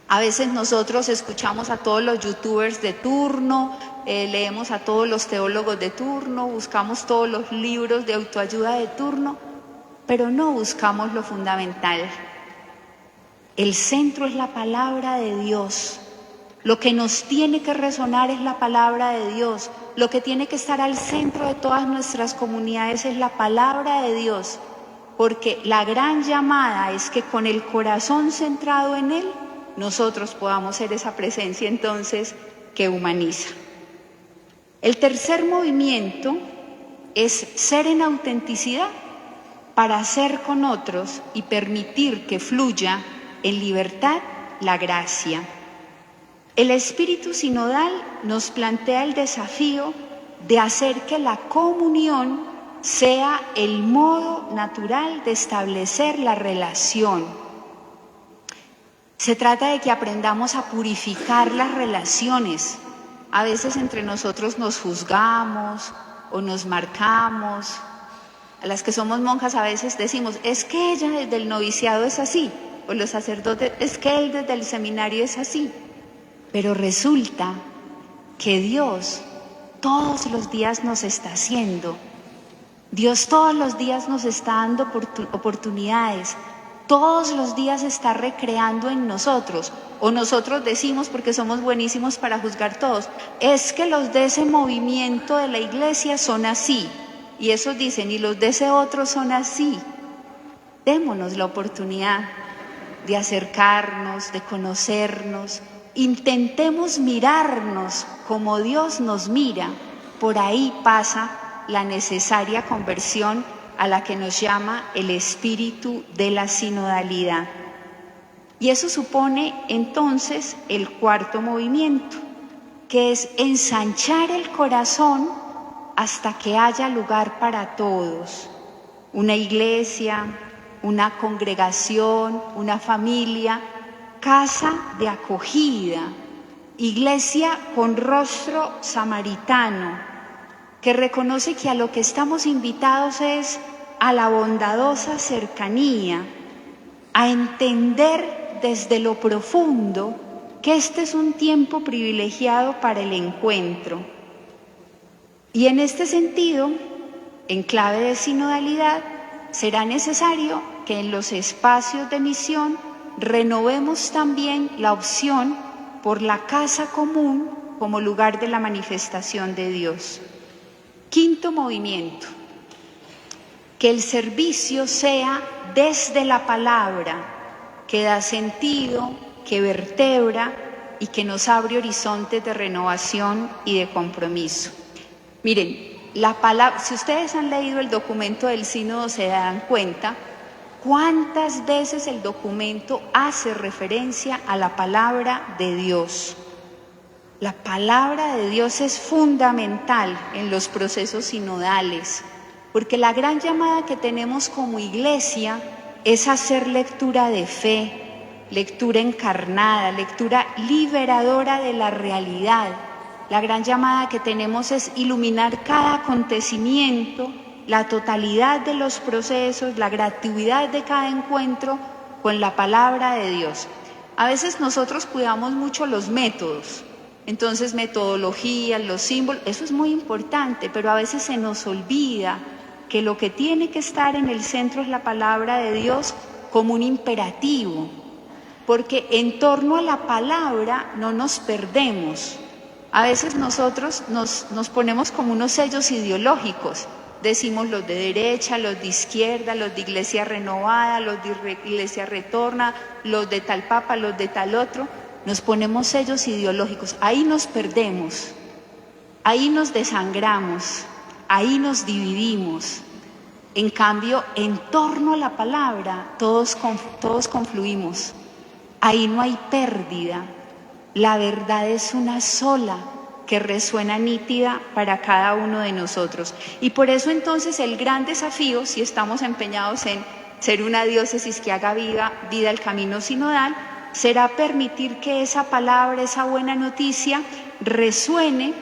A veces nosotros escuchamos a todos los youtubers de turno, leemos a todos los teólogos de turno, buscamos todos los libros de autoayuda de turno, pero no buscamos lo fundamental. El centro es la palabra de Dios. Lo que nos tiene que resonar es la palabra de Dios. Lo que tiene que estar al centro de todas nuestras comunidades es la palabra de Dios. Porque la gran llamada es que con el corazón centrado en Él, nosotros podamos ser esa presencia entonces que humaniza. El tercer movimiento es ser en autenticidad para ser con otros y permitir que fluya en libertad la gracia. El espíritu sinodal nos plantea el desafío de hacer que la comunión sea el modo natural de establecer la relación. Se trata de que aprendamos a purificar las relaciones. A veces entre nosotros nos juzgamos o nos marcamos. A las que somos monjas a veces decimos, es que ella desde el noviciado es así, o los sacerdotes, es que él desde el seminario es así. Pero resulta que Dios todos los días nos está haciendo. Dios todos los días nos está dando oportunidades. Todos los días está recreando en nosotros. O nosotros decimos, porque somos buenísimos para juzgar todos, es que los de ese movimiento de la iglesia son así. Y esos dicen, y los de ese otro son así. Démonos la oportunidad de acercarnos, de conocernos. Intentemos mirarnos como Dios nos mira por ahí pasa la necesaria conversión a la que nos llama el espíritu de la sinodalidad. Y eso supone entonces el cuarto movimiento, que es ensanchar el corazón hasta que haya lugar para todos. Una iglesia, una congregación, una familia, casa de acogida, iglesia con rostro samaritano, que reconoce que a lo que estamos invitados es a la bondadosa cercanía, a entender desde lo profundo que este es un tiempo privilegiado para el encuentro. Y en este sentido, en clave de sinodalidad, será necesario que en los espacios de misión renovemos también la opción por la casa común como lugar de la manifestación de Dios. Quinto movimiento, que el servicio sea desde la palabra, que da sentido, que vertebra y que nos abre horizontes de renovación y de compromiso. Miren, la palabra, si ustedes han leído el documento del sínodo se dan cuenta cuántas veces el documento hace referencia a la palabra de Dios. La palabra de Dios es fundamental en los procesos sinodales, porque la gran llamada que tenemos como iglesia es hacer lectura de fe, lectura encarnada, lectura liberadora de la realidad. La gran llamada que tenemos es iluminar cada acontecimiento, la totalidad de los procesos, la gratuidad de cada encuentro con la palabra de Dios. A veces nosotros cuidamos mucho los métodos, entonces metodologías, los símbolos, eso es muy importante, pero a veces se nos olvida que lo que tiene que estar en el centro es la palabra de Dios como un imperativo, porque en torno a la palabra no nos perdemos. A veces nosotros nos ponemos como unos sellos ideológicos, decimos los de derecha, los de izquierda, los de iglesia renovada, los de iglesia retorna, los de tal papa, los de tal otro, nos ponemos sellos ideológicos, ahí nos perdemos, ahí nos desangramos, ahí nos dividimos. En cambio, en torno a la palabra, todos confluimos. Ahí no hay pérdida. La verdad es una sola que resuena nítida para cada uno de nosotros. Y por eso entonces el gran desafío, si estamos empeñados en ser una diócesis que haga vida el camino sinodal, será permitir que esa palabra, esa buena noticia, resuene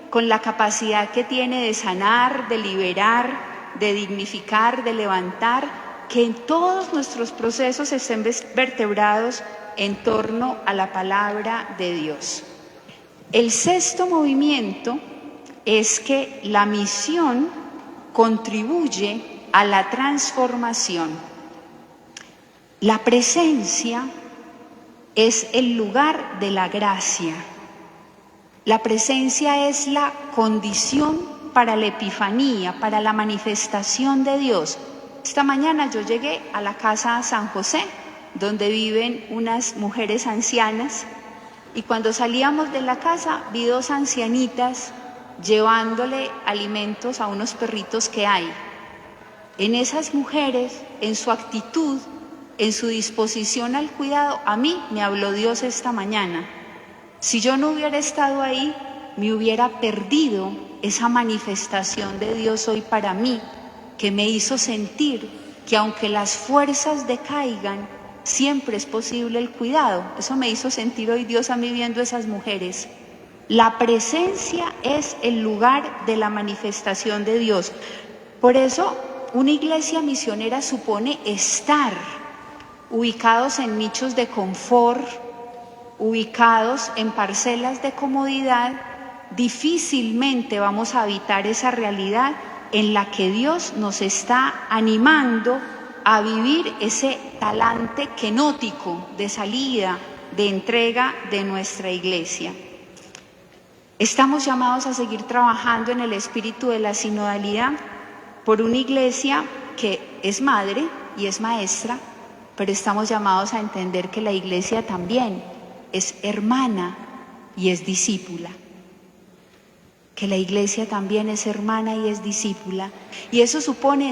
con la capacidad que tiene de sanar, de liberar, de dignificar, de levantar, que en todos nuestros procesos estén vertebrados en torno a la palabra de Dios. El sexto movimiento es que la misión contribuye a la transformación. La presencia es el lugar de la gracia. La presencia es la condición para la epifanía, para la manifestación de Dios. Esta mañana yo llegué a la casa San José, donde viven unas mujeres ancianas, y cuando salíamos de la casa vi dos ancianitas llevándole alimentos a unos perritos que hay. En esas mujeres, en su actitud, en su disposición al cuidado, a mí me habló Dios esta mañana. Si yo no hubiera estado ahí, me hubiera perdido esa manifestación de Dios hoy para mí, que me hizo sentir que aunque las fuerzas decaigan, siempre es posible el cuidado. Eso me hizo sentir hoy Dios a mí viendo esas mujeres. La presencia es el lugar de la manifestación de Dios. Por eso, una iglesia misionera supone estar ubicados en nichos de confort, ubicados en parcelas de comodidad. Difícilmente vamos a habitar esa realidad en la que Dios nos está animando a vivir ese talante kenótico de salida, de entrega de nuestra iglesia. Estamos llamados a seguir trabajando en el espíritu de la sinodalidad por una iglesia que es madre y es maestra, pero estamos llamados a entender que la iglesia también es hermana y es discípula. que la iglesia también es hermana y es discípula. Y eso supone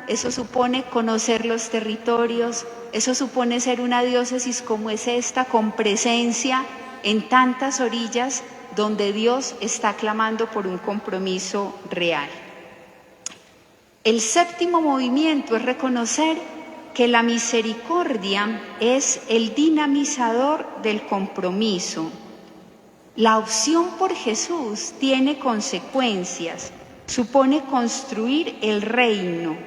eso supone conocer los territorios, eso supone ser una diócesis como es esta, con presencia en tantas orillas donde Dios está clamando por un compromiso real. El séptimo movimiento es reconocer que la misericordia es el dinamizador del compromiso. La opción por Jesús tiene consecuencias, supone construir el reino,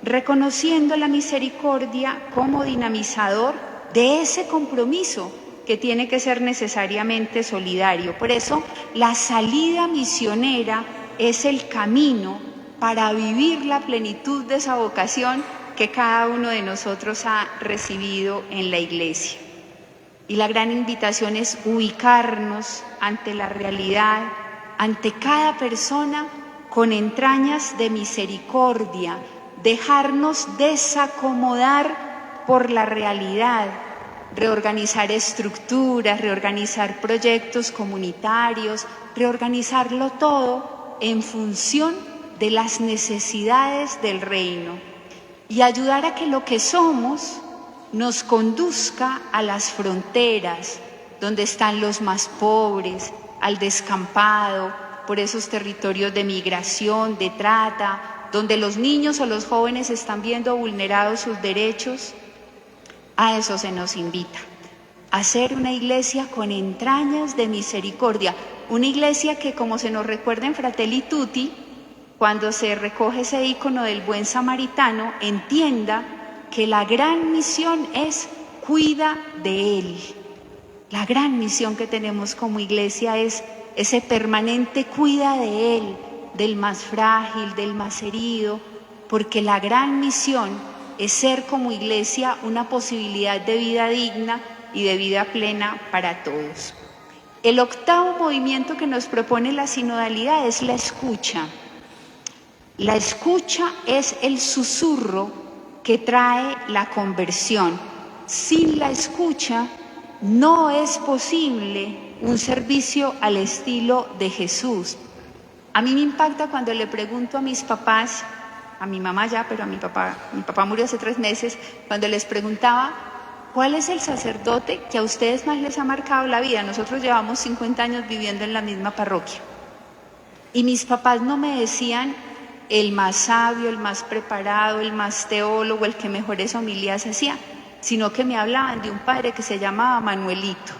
reconociendo la misericordia como dinamizador de ese compromiso que tiene que ser necesariamente solidario. Por eso, la salida misionera es el camino para vivir la plenitud de esa vocación que cada uno de nosotros ha recibido en la Iglesia. Y la gran invitación es ubicarnos ante la realidad, ante cada persona con entrañas de misericordia, dejarnos desacomodar por la realidad, reorganizar estructuras, reorganizar proyectos comunitarios, reorganizarlo todo en función de las necesidades del reino y ayudar a que lo que somos nos conduzca a las fronteras, donde están los más pobres, al descampado, por esos territorios de migración, de trata, donde los niños o los jóvenes están viendo vulnerados sus derechos. A eso se nos invita, a ser una iglesia con entrañas de misericordia, una iglesia que, como se nos recuerda en Fratelli Tutti, cuando se recoge ese ícono del buen samaritano, entienda que la gran misión es cuida de él. La gran misión que tenemos como iglesia es ese permanente cuida de él, del más frágil, del más herido, porque la gran misión es ser como iglesia una posibilidad de vida digna y de vida plena para todos. El octavo movimiento que nos propone la sinodalidad es la escucha. La escucha es el susurro que trae la conversión. Sin la escucha no es posible un servicio al estilo de Jesús. A mí me impacta cuando le pregunto a mis papás, a mi mamá ya, pero a mi papá murió hace 3 meses, cuando les preguntaba, ¿cuál es el sacerdote que a ustedes más les ha marcado la vida? Nosotros llevamos 50 años viviendo en la misma parroquia. Y mis papás no me decían el más sabio, el más preparado, el más teólogo, el que mejores homilías hacía, sino que me hablaban de un padre que se llamaba Manuelito,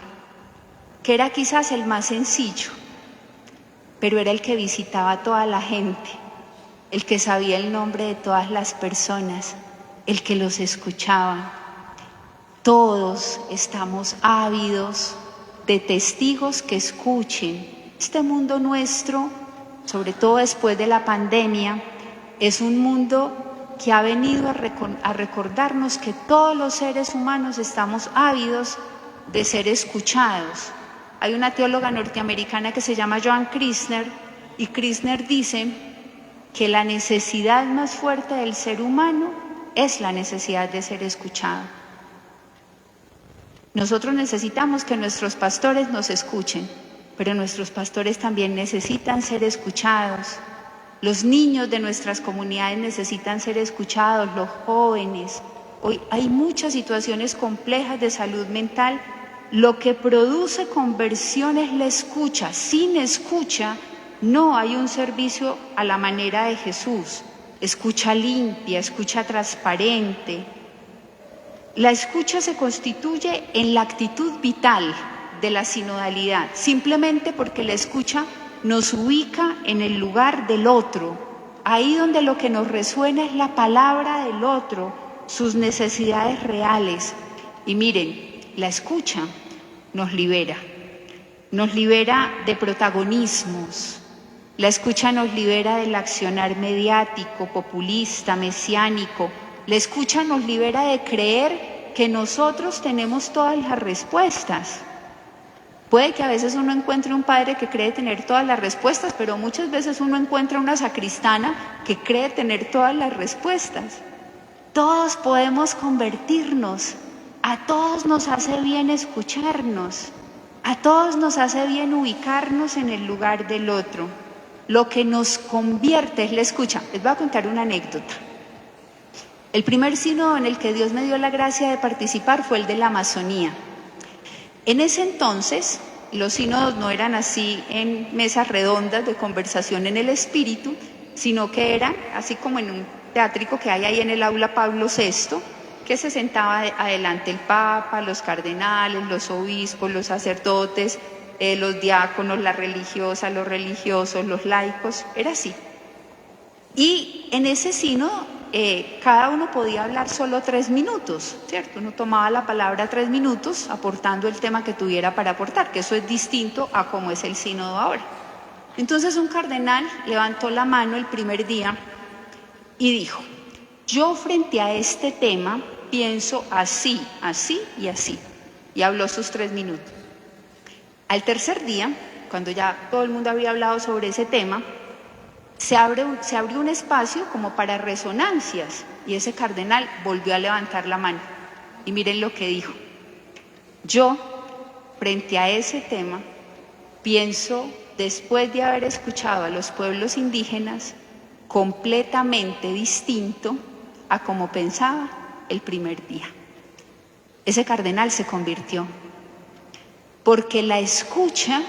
que era quizás el más sencillo, pero era el que visitaba a toda la gente, el que sabía el nombre de todas las personas, el que los escuchaba. Todos estamos ávidos de testigos que escuchen. Este mundo nuestro, sobre todo después de la pandemia, es un mundo que ha venido a recordarnos que todos los seres humanos estamos ávidos de ser escuchados. Hay una teóloga norteamericana que se llama Joan Crisner, y Crisner dice que la necesidad más fuerte del ser humano es la necesidad de ser escuchado. Nosotros necesitamos que nuestros pastores nos escuchen, pero nuestros pastores también necesitan ser escuchados. Los niños de nuestras comunidades necesitan ser escuchados, los jóvenes. Hoy hay muchas situaciones complejas de salud mental. Lo que produce conversión es la escucha. Sin escucha no hay un servicio a la manera de Jesús. Escucha limpia, escucha transparente. La escucha se constituye en la actitud vital de la sinodalidad, simplemente porque la escucha nos ubica en el lugar del otro, ahí donde lo que nos resuena es la palabra del otro, sus necesidades reales. Y miren, la escucha nos libera de protagonismos, la escucha nos libera del accionar mediático, populista, mesiánico, la escucha nos libera de creer que nosotros tenemos todas las respuestas. Puede que a veces uno encuentre un padre que cree tener todas las respuestas, pero muchas veces uno encuentra una sacristana que cree tener todas las respuestas. Todos podemos convertirnos, a todos nos hace bien escucharnos. A todos nos hace bien ubicarnos en el lugar del otro. Lo que nos convierte es la escucha. Les voy a contar una anécdota. El primer sínodo en el que Dios me dio la gracia de participar fue el de la Amazonía. En ese entonces, los sínodos no eran así en mesas redondas de conversación en el espíritu, sino que eran así como en un teátrico que hay ahí en el aula Pablo VI, que se sentaba adelante el Papa, los cardenales, los obispos, los sacerdotes, los diáconos, las religiosas, los religiosos, los laicos, era así. Y en ese sínodo cada uno podía hablar solo 3 minutos, ¿cierto? Uno tomaba la palabra 3 minutos aportando el tema que tuviera para aportar, que eso es distinto a cómo es el sínodo ahora. Entonces un cardenal levantó la mano el primer día y dijo: yo frente a este tema pienso así, así y así. Y habló sus 3 minutos. Al tercer día, cuando ya todo el mundo había hablado sobre ese tema, se abrió un espacio como para resonancias y ese cardenal volvió a levantar la mano. Y miren lo que dijo: yo, frente a ese tema, pienso, después de haber escuchado a los pueblos indígenas, completamente distinto a como pensaba el primer día. Ese cardenal se convirtió, porque la escucha,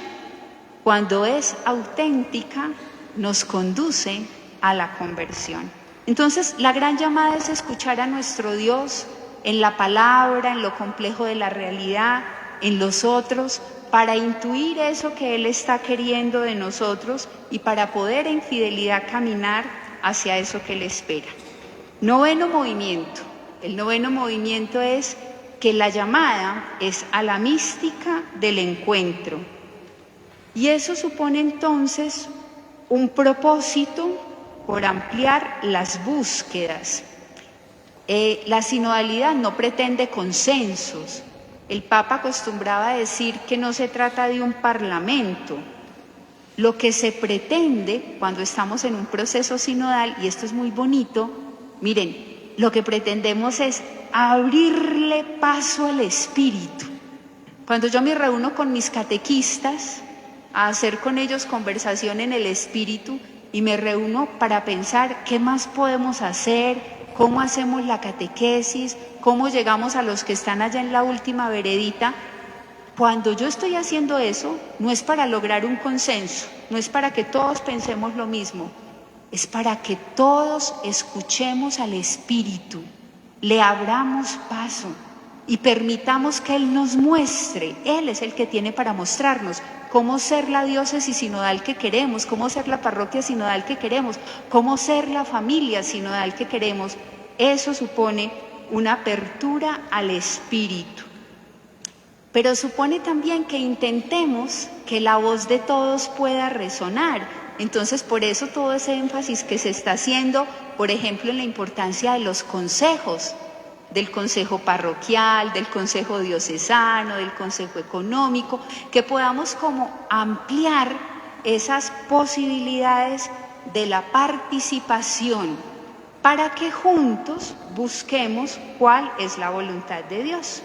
cuando es auténtica, nos conduce a la conversión. Entonces, la gran llamada es escuchar a nuestro Dios en la palabra, en lo complejo de la realidad, en los otros, para intuir eso que Él está queriendo de nosotros y para poder en fidelidad caminar hacia eso que Él espera. Noveno movimiento. El noveno movimiento es que la llamada es a la mística del encuentro. Y eso supone entonces un propósito por ampliar las búsquedas. La sinodalidad no pretende consensos. El Papa acostumbraba a decir que no se trata de un parlamento. Lo que se pretende cuando estamos en un proceso sinodal, y esto es muy bonito, miren, lo que pretendemos es abrirle paso al Espíritu. Cuando yo me reúno con mis catequistas, a hacer con ellos conversación en el espíritu y me reúno para pensar qué más podemos hacer, cómo hacemos la catequesis, cómo llegamos a los que están allá en la última veredita. Cuando yo estoy haciendo eso, no es para lograr un consenso, no es para que todos pensemos lo mismo, es para que todos escuchemos al Espíritu, le abramos paso y permitamos que Él nos muestre. Él es el que tiene para mostrarnos cómo ser la diócesis sinodal que queremos, cómo ser la parroquia sinodal que queremos, cómo ser la familia sinodal que queremos. Eso supone una apertura al Espíritu. Pero supone también que intentemos que la voz de todos pueda resonar. Entonces, por eso todo ese énfasis que se está haciendo, por ejemplo, en la importancia de los consejos, del consejo parroquial, del consejo diocesano, del consejo económico, que podamos como ampliar esas posibilidades de la participación para que juntos busquemos cuál es la voluntad de Dios.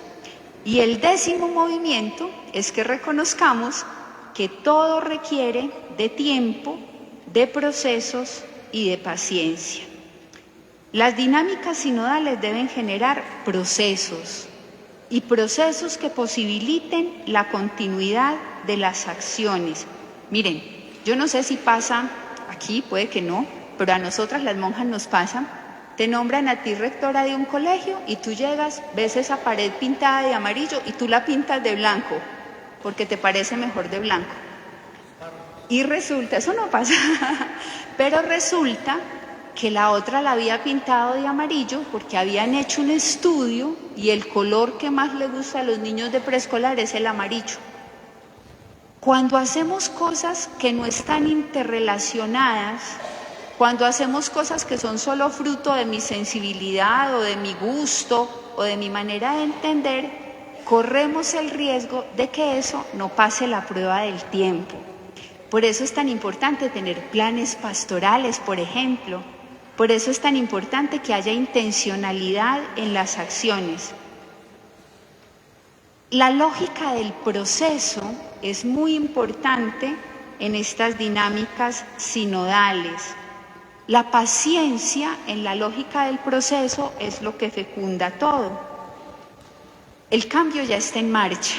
Y el 10º movimiento es que reconozcamos que todo requiere de tiempo, de procesos y de paciencia. Las dinámicas sinodales deben generar procesos y procesos que posibiliten la continuidad de las acciones. Miren, yo no sé si pasa aquí, puede que no, pero a nosotras las monjas nos pasa. Te nombran a ti rectora de un colegio y tú llegas, ves esa pared pintada de amarillo y tú la pintas de blanco porque te parece mejor de blanco. Y resulta, eso no pasa, pero resulta que la otra la había pintado de amarillo porque habían hecho un estudio y el color que más le gusta a los niños de preescolar es el amarillo. Cuando hacemos cosas que no están interrelacionadas, cuando hacemos cosas que son solo fruto de mi sensibilidad o de mi gusto o de mi manera de entender, corremos el riesgo de que eso no pase la prueba del tiempo. Por eso es tan importante tener planes pastorales, por ejemplo. Por eso es tan importante que haya intencionalidad en las acciones. La lógica del proceso es muy importante en estas dinámicas sinodales. La paciencia en la lógica del proceso es lo que fecunda todo. El cambio ya está en marcha,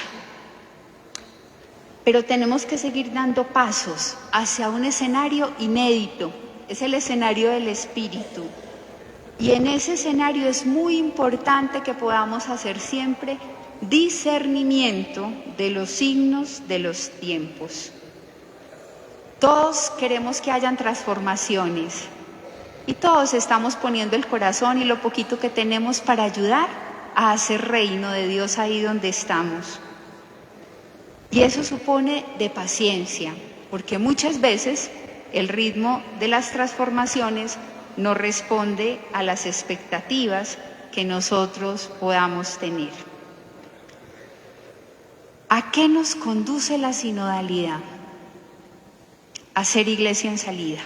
pero tenemos que seguir dando pasos hacia un escenario inédito. Es el escenario del Espíritu. Y en ese escenario es muy importante que podamos hacer siempre discernimiento de los signos de los tiempos. Todos queremos que hayan transformaciones y todos estamos poniendo el corazón y lo poquito que tenemos para ayudar a hacer reino de Dios ahí donde estamos. Y eso supone de paciencia, porque muchas veces el ritmo de las transformaciones no responde a las expectativas que nosotros podamos tener. ¿A qué nos conduce la sinodalidad? A ser iglesia en salida,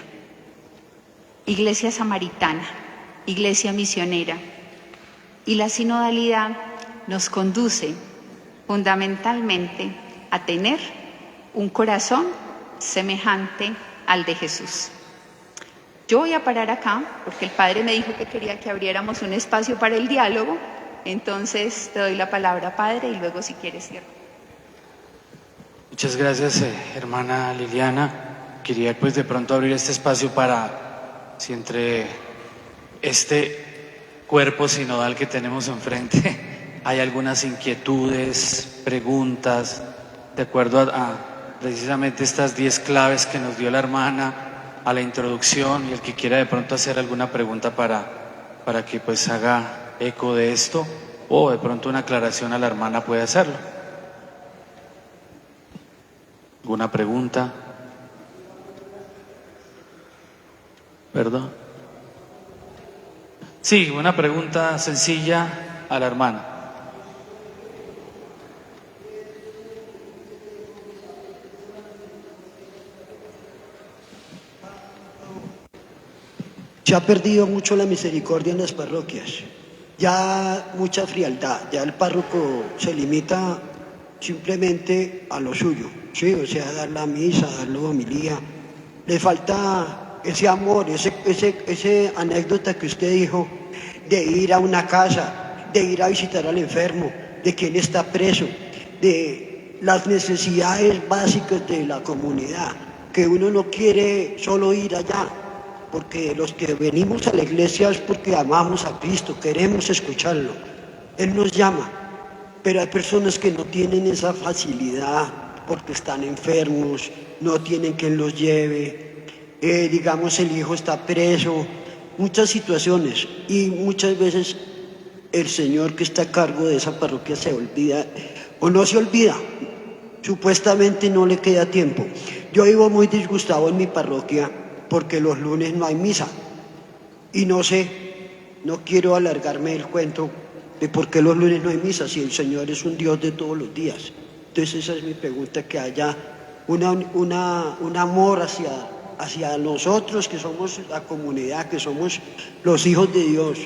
iglesia samaritana, iglesia misionera. Y la sinodalidad nos conduce fundamentalmente a tener un corazón semejante al de Jesús. Yo voy a parar acá porque el Padre me dijo que quería que abriéramos un espacio para el diálogo. Entonces te doy la palabra, Padre, y luego si quieres cierro. Muchas gracias, hermana Liliana. Quería pues de pronto abrir este espacio para, si entre este cuerpo sinodal que tenemos enfrente hay algunas inquietudes, preguntas, de acuerdo a precisamente estas 10 claves que nos dio la hermana a la introducción, y el que quiera de pronto hacer alguna pregunta para que pues haga eco de esto, o de pronto una aclaración a la hermana puede hacerlo. ¿Alguna pregunta? ¿Perdón? Sí, una pregunta sencilla a la hermana. Se ha perdido mucho la misericordia en las parroquias, ya mucha frialdad, ya el párroco se limita simplemente a lo suyo, ¿sí? O sea, dar la misa, dar la homilía. Le falta ese amor, ese anécdota que usted dijo de ir a una casa, de ir a visitar al enfermo, de quien está preso, de las necesidades básicas de la comunidad, que uno no quiere solo ir allá, porque los que venimos a la iglesia es porque amamos a Cristo, queremos escucharlo. Él nos llama, pero hay personas que no tienen esa facilidad porque están enfermos, no tienen quien los lleve, digamos el hijo está preso, muchas situaciones, y muchas veces el señor que está a cargo de esa parroquia se olvida o no se olvida, supuestamente no le queda tiempo. Yo vivo muy disgustado en mi parroquia porque los lunes no hay misa. Y no sé, no quiero alargarme el cuento de por qué los lunes no hay misa, si el Señor es un Dios de todos los días. Entonces esa es mi pregunta, que haya un amor hacia nosotros, que somos la comunidad, que somos los hijos de Dios.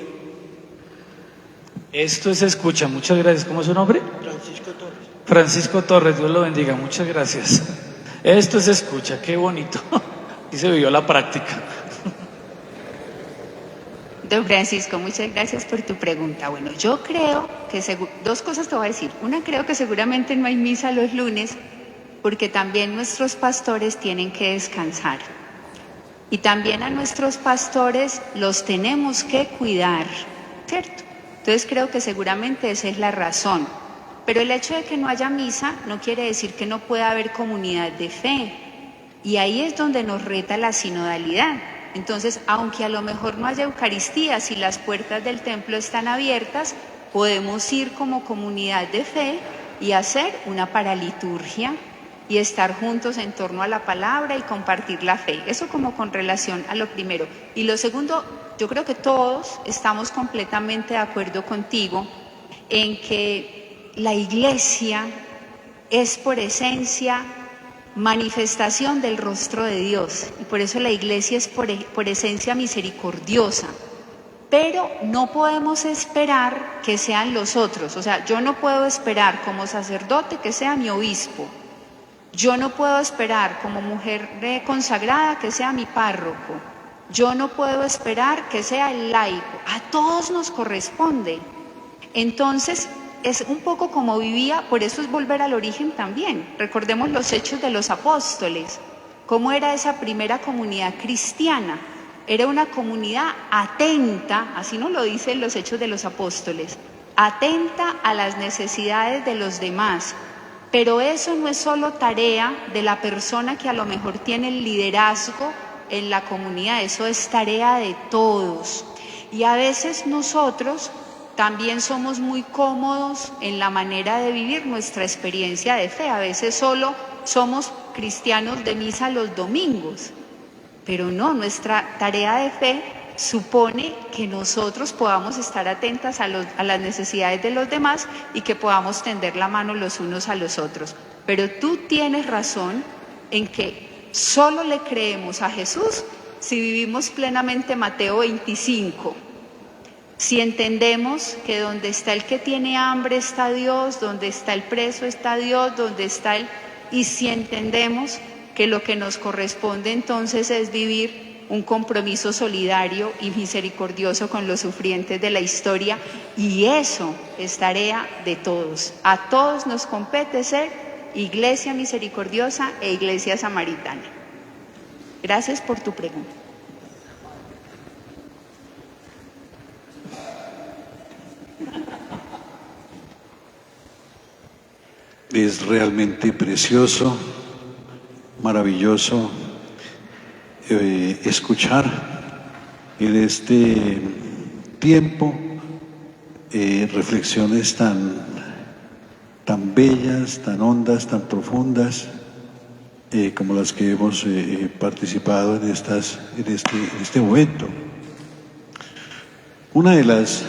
Esto es escucha, muchas gracias. ¿Cómo es su nombre? Francisco Torres. Francisco Torres, Dios lo bendiga, muchas gracias. Esto es escucha, qué bonito. Y se vivió la práctica. Don Francisco, muchas gracias por tu pregunta. Bueno, yo creo que dos cosas te voy a decir. Una, creo que seguramente no hay misa los lunes porque también nuestros pastores tienen que descansar. Y también a nuestros pastores los tenemos que cuidar, ¿cierto? Entonces creo que seguramente esa es la razón. Pero el hecho de que no haya misa no quiere decir que no pueda haber comunidad de fe. Y ahí es donde nos reta la sinodalidad. Entonces, aunque a lo mejor no haya Eucaristía, si las puertas del templo están abiertas, podemos ir como comunidad de fe y hacer una paraliturgia y estar juntos en torno a la palabra y compartir la fe. Eso como con relación a lo primero. Y lo segundo, yo creo que todos estamos completamente de acuerdo contigo en que la iglesia es por esencia manifestación del rostro de Dios, y por eso la iglesia es por esencia misericordiosa, pero no podemos esperar que sean los otros. O sea, yo no puedo esperar como sacerdote que sea mi obispo. Yo no puedo esperar como mujer consagrada que sea mi párroco. Yo no puedo esperar que sea el laico. A todos nos corresponde. Entonces, es un poco como vivía, por eso es volver al origen también. Recordemos los hechos de los apóstoles. ¿Cómo era esa primera comunidad cristiana? Era una comunidad atenta, así nos lo dicen los hechos de los apóstoles, atenta a las necesidades de los demás. Pero eso no es solo tarea de la persona que a lo mejor tiene el liderazgo en la comunidad, eso es tarea de todos. Y a veces nosotros también somos muy cómodos en la manera de vivir nuestra experiencia de fe. A veces solo somos cristianos de misa los domingos, pero no, nuestra tarea de fe supone que nosotros podamos estar atentas a las necesidades de los demás y que podamos tender la mano los unos a los otros. Pero tú tienes razón en que solo le creemos a Jesús si vivimos plenamente Mateo 25. Si entendemos que donde está el que tiene hambre está Dios, donde está el preso está Dios, donde está el... Y si entendemos que lo que nos corresponde entonces es vivir un compromiso solidario y misericordioso con los sufrientes de la historia, y eso es tarea de todos. A todos nos compete ser Iglesia misericordiosa e Iglesia samaritana. Gracias por tu pregunta. Es realmente precioso, maravilloso escuchar en este tiempo reflexiones tan bellas, tan hondas, tan profundas, como las que hemos participado en este momento. Una de las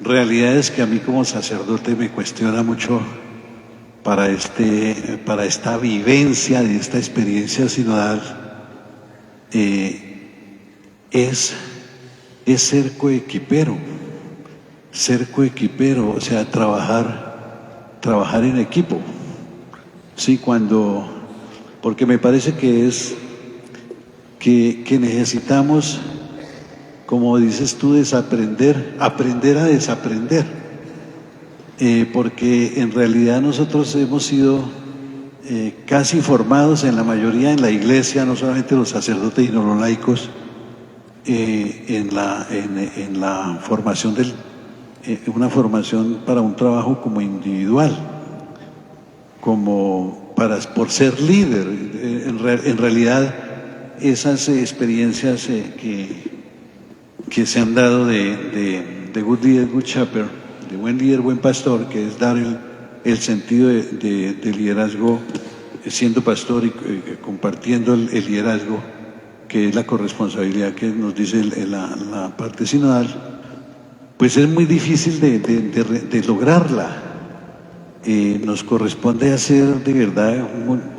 realidades que a mí como sacerdote me cuestiona mucho para esta vivencia de esta experiencia sinodal es ser coequipero, o sea, trabajar en equipo. Sí, porque me parece que necesitamos, como dices tú, aprender a desaprender. Porque en realidad nosotros hemos sido casi formados en la mayoría en la iglesia, no solamente los sacerdotes sino los laicos, en la formación una formación para un trabajo como individual, por ser líder. En realidad esas experiencias que se han dado de good leader, good shepherd, de buen líder, buen pastor, que es dar el sentido de liderazgo siendo pastor y compartiendo el liderazgo, que es la corresponsabilidad que nos dice la parte sinodal, pues es muy difícil de lograrla. Nos corresponde hacer de verdad,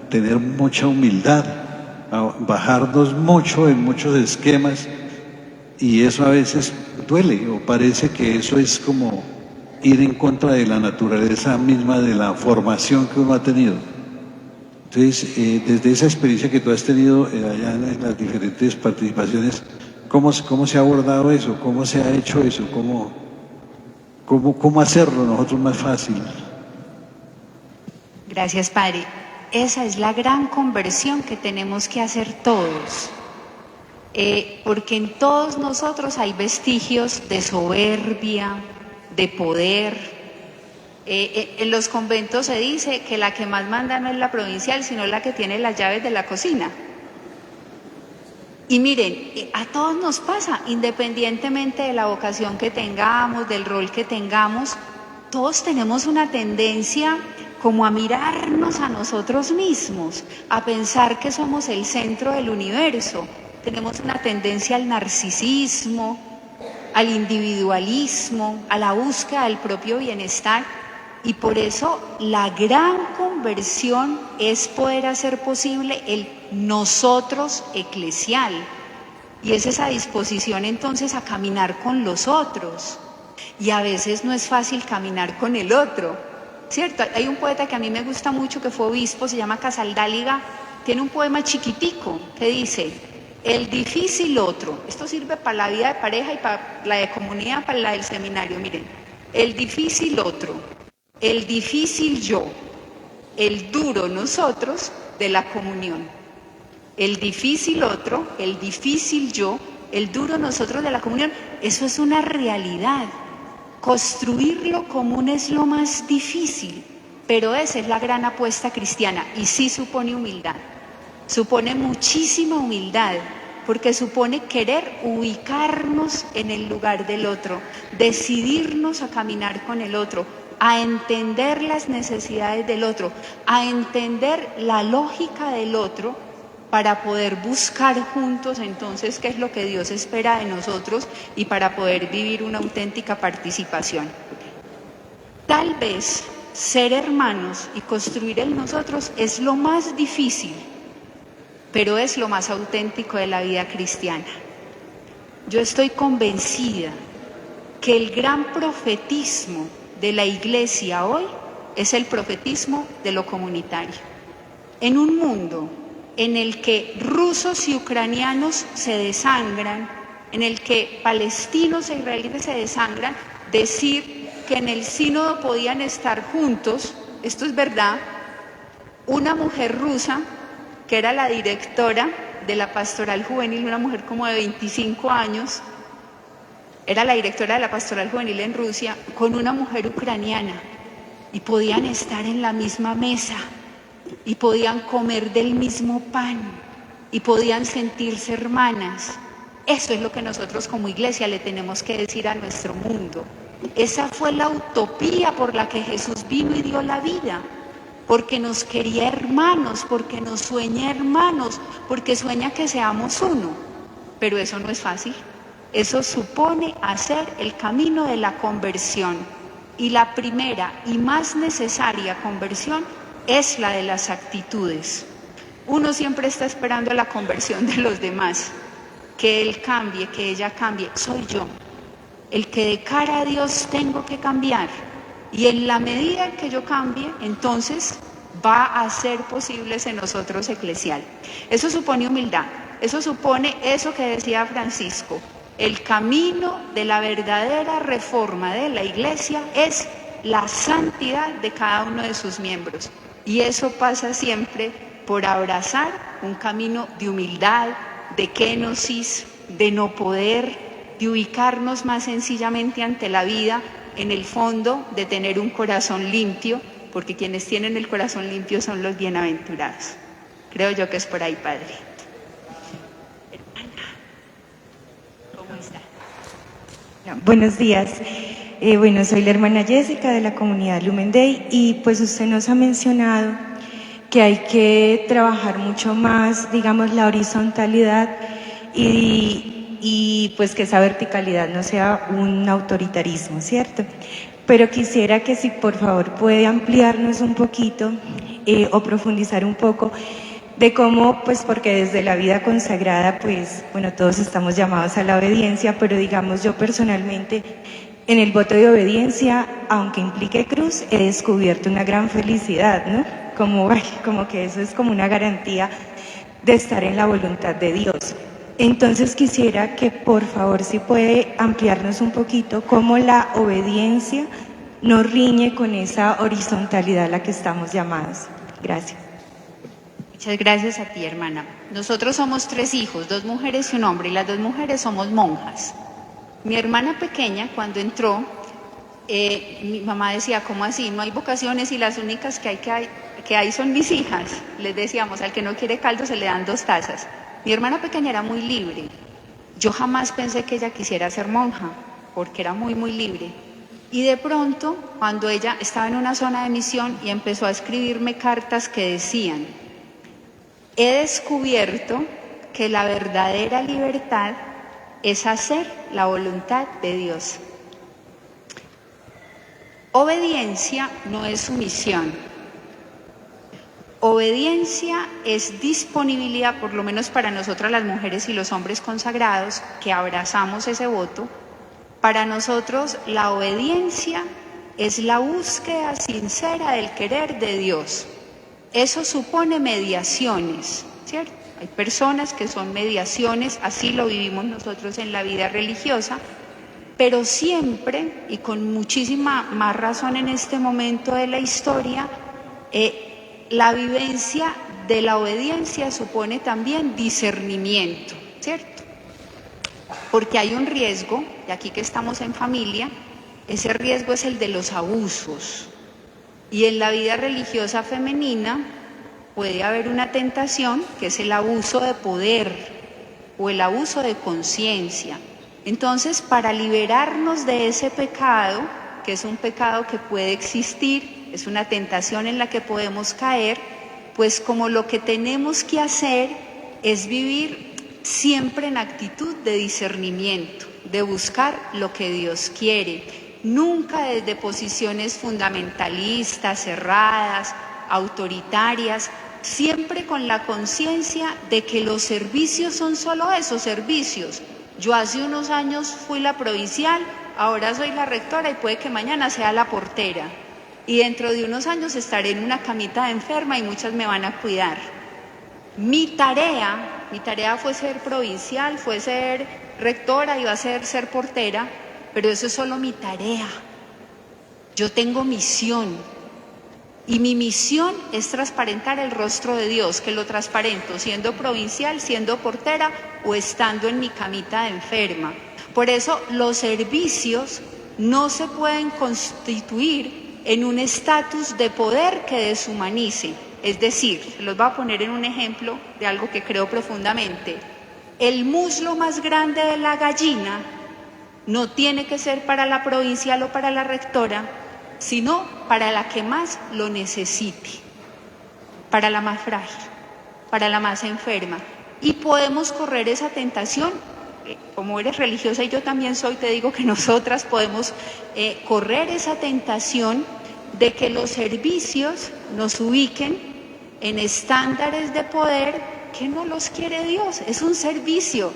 tener mucha humildad, bajarnos mucho en muchos esquemas, y eso a veces duele, o parece que eso es como ir en contra de la naturaleza misma de la formación que uno ha tenido. Entonces, desde esa experiencia que tú has tenido allá en las diferentes participaciones, ¿cómo se ha abordado eso? ¿Cómo se ha hecho eso? ¿Cómo hacerlo nosotros más fácil? Gracias, Padre. Esa es la gran conversión que tenemos que hacer todos. Porque en todos nosotros hay vestigios de soberbia, de poder. En los conventos se dice que la que más manda no es la provincial, sino la que tiene las llaves de la cocina. Y miren, a todos nos pasa, independientemente de la vocación que tengamos, del rol que tengamos, todos tenemos una tendencia como a mirarnos a nosotros mismos, a pensar que somos el centro del universo. Tenemos una tendencia al narcisismo, al individualismo, a la búsqueda del propio bienestar, y por eso la gran conversión es poder hacer posible el nosotros eclesial, Y es esa disposición entonces a caminar con los otros. Y a veces no es fácil caminar con el otro, ¿cierto? Hay un poeta que a mí me gusta mucho, que fue obispo, se llama Casaldáliga, tiene un poema chiquitico que dice: el difícil otro. Esto sirve para la vida de pareja y para la de comunidad, para la del seminario. Miren, el difícil otro, el difícil yo, el duro nosotros de la comunión. El difícil otro, el difícil yo, el duro nosotros de la comunión. Eso es una realidad. Construir lo común es lo más difícil, pero esa es la gran apuesta cristiana, y sí supone humildad. Supone muchísima humildad, porque supone querer ubicarnos en el lugar del otro, decidirnos a caminar con el otro, a entender las necesidades del otro, a entender la lógica del otro, para poder buscar juntos entonces qué es lo que Dios espera de nosotros y para poder vivir una auténtica participación. Tal vez ser hermanos y construir el nosotros es lo más difícil, pero es lo más auténtico de la vida cristiana. Yo estoy convencida que el gran profetismo de la Iglesia hoy es el profetismo de lo comunitario. En un mundo en el que rusos y ucranianos se desangran, en el que palestinos e israelíes se desangran, decir que en el sínodo podían estar juntos, esto es verdad. Una mujer rusa, que era la directora de la pastoral juvenil, una mujer como de 25 años, era la directora de la pastoral juvenil en Rusia, con una mujer ucraniana, y podían estar en la misma mesa, y podían comer del mismo pan, y podían sentirse hermanas. Eso es lo que nosotros como iglesia le tenemos que decir a nuestro mundo. Esa fue la utopía por la que Jesús vino y dio la vida, porque nos quería hermanos, porque nos sueña hermanos, porque sueña que seamos uno. Pero eso no es fácil. Eso supone hacer el camino de la conversión, y la primera y más necesaria conversión es la de las actitudes. Uno siempre está esperando la conversión de los demás, que él cambie, que ella cambie. Soy yo, el que de cara a Dios tengo que cambiar, y en la medida en que yo cambie, entonces va a ser posible ese nosotros eclesial. Eso supone humildad, eso supone eso que decía Francisco: el camino de la verdadera reforma de la Iglesia es la santidad de cada uno de sus miembros. Y eso pasa siempre por abrazar un camino de humildad, de kenosis, de no poder, de ubicarnos más sencillamente ante la vida, en el fondo de tener un corazón limpio, porque quienes tienen el corazón limpio son los bienaventurados. Creo yo que es por ahí, Padre. Hermana, ¿cómo está? Buenos días. Bueno, soy la hermana Jessica de la comunidad Lumen Day, y pues usted nos ha mencionado que hay que trabajar mucho más, digamos, la horizontalidad y pues que esa verticalidad no sea un autoritarismo, ¿cierto? Pero quisiera que si por favor puede ampliarnos un poquito o profundizar un poco de cómo, pues porque desde la vida consagrada, pues bueno, todos estamos llamados a la obediencia, pero digamos yo personalmente, en el voto de obediencia, aunque implique cruz, he descubierto una gran felicidad, ¿no? Como que eso es como una garantía de estar en la voluntad de Dios. Entonces quisiera que por favor si puede ampliarnos un poquito cómo la obediencia no riñe con esa horizontalidad a la que estamos llamados. Gracias. Muchas gracias a ti, hermana. Nosotros somos 3 hijos, 2 mujeres y un hombre, y las 2 mujeres somos monjas. Mi hermana pequeña, cuando entró, mi mamá decía: ¿cómo así? No hay vocaciones y las únicas que hay son mis hijas. Les decíamos: al que no quiere caldo se le dan 2 tazas. Mi hermana pequeña era muy libre. Yo jamás pensé que ella quisiera ser monja, porque era muy, muy libre. Y de pronto, cuando ella estaba en una zona de misión y empezó a escribirme cartas que decían: he descubierto que la verdadera libertad es hacer la voluntad de Dios. Obediencia no es sumisión. Obediencia es disponibilidad, por lo menos para nosotras las mujeres y los hombres consagrados que abrazamos ese voto. Para nosotros la obediencia es la búsqueda sincera del querer de Dios. Eso supone mediaciones, ¿cierto? Hay personas que son mediaciones, así lo vivimos nosotros en la vida religiosa, pero siempre, y con muchísima más razón en este momento de la historia, la vivencia de la obediencia supone también discernimiento, ¿cierto? Porque hay un riesgo, y aquí que estamos en familia, ese riesgo es el de los abusos. Y en la vida religiosa femenina puede haber una tentación que es el abuso de poder o el abuso de conciencia. Entonces, para liberarnos de ese pecado, que es un pecado que puede existir, es una tentación en la que podemos caer, pues como lo que tenemos que hacer es vivir siempre en actitud de discernimiento, de buscar lo que Dios quiere, nunca desde posiciones fundamentalistas, cerradas, autoritarias, siempre con la conciencia de que los servicios son solo esos servicios. Yo hace unos años fui la provincial, ahora soy la rectora y puede que mañana sea la portera. Y dentro de unos años estaré en una camita de enferma y muchas me van a cuidar. Mi tarea fue ser provincial, fue ser rectora y va a ser portera, pero eso es solo mi tarea. Yo tengo misión y mi misión es transparentar el rostro de Dios, que lo transparento siendo provincial, siendo portera o estando en mi camita de enferma. Por eso los servicios no se pueden constituir en un estatus de poder que deshumanice. Es decir, los voy a poner en un ejemplo de algo que creo profundamente. El muslo más grande de la gallina no tiene que ser para la provincial o para la rectora, sino para la que más lo necesite, para la más frágil, para la más enferma. Y podemos correr esa tentación, como eres religiosa y yo también soy, te digo que nosotras podemos correr esa tentación de que los servicios nos ubiquen en estándares de poder que no los quiere Dios. Es un servicio.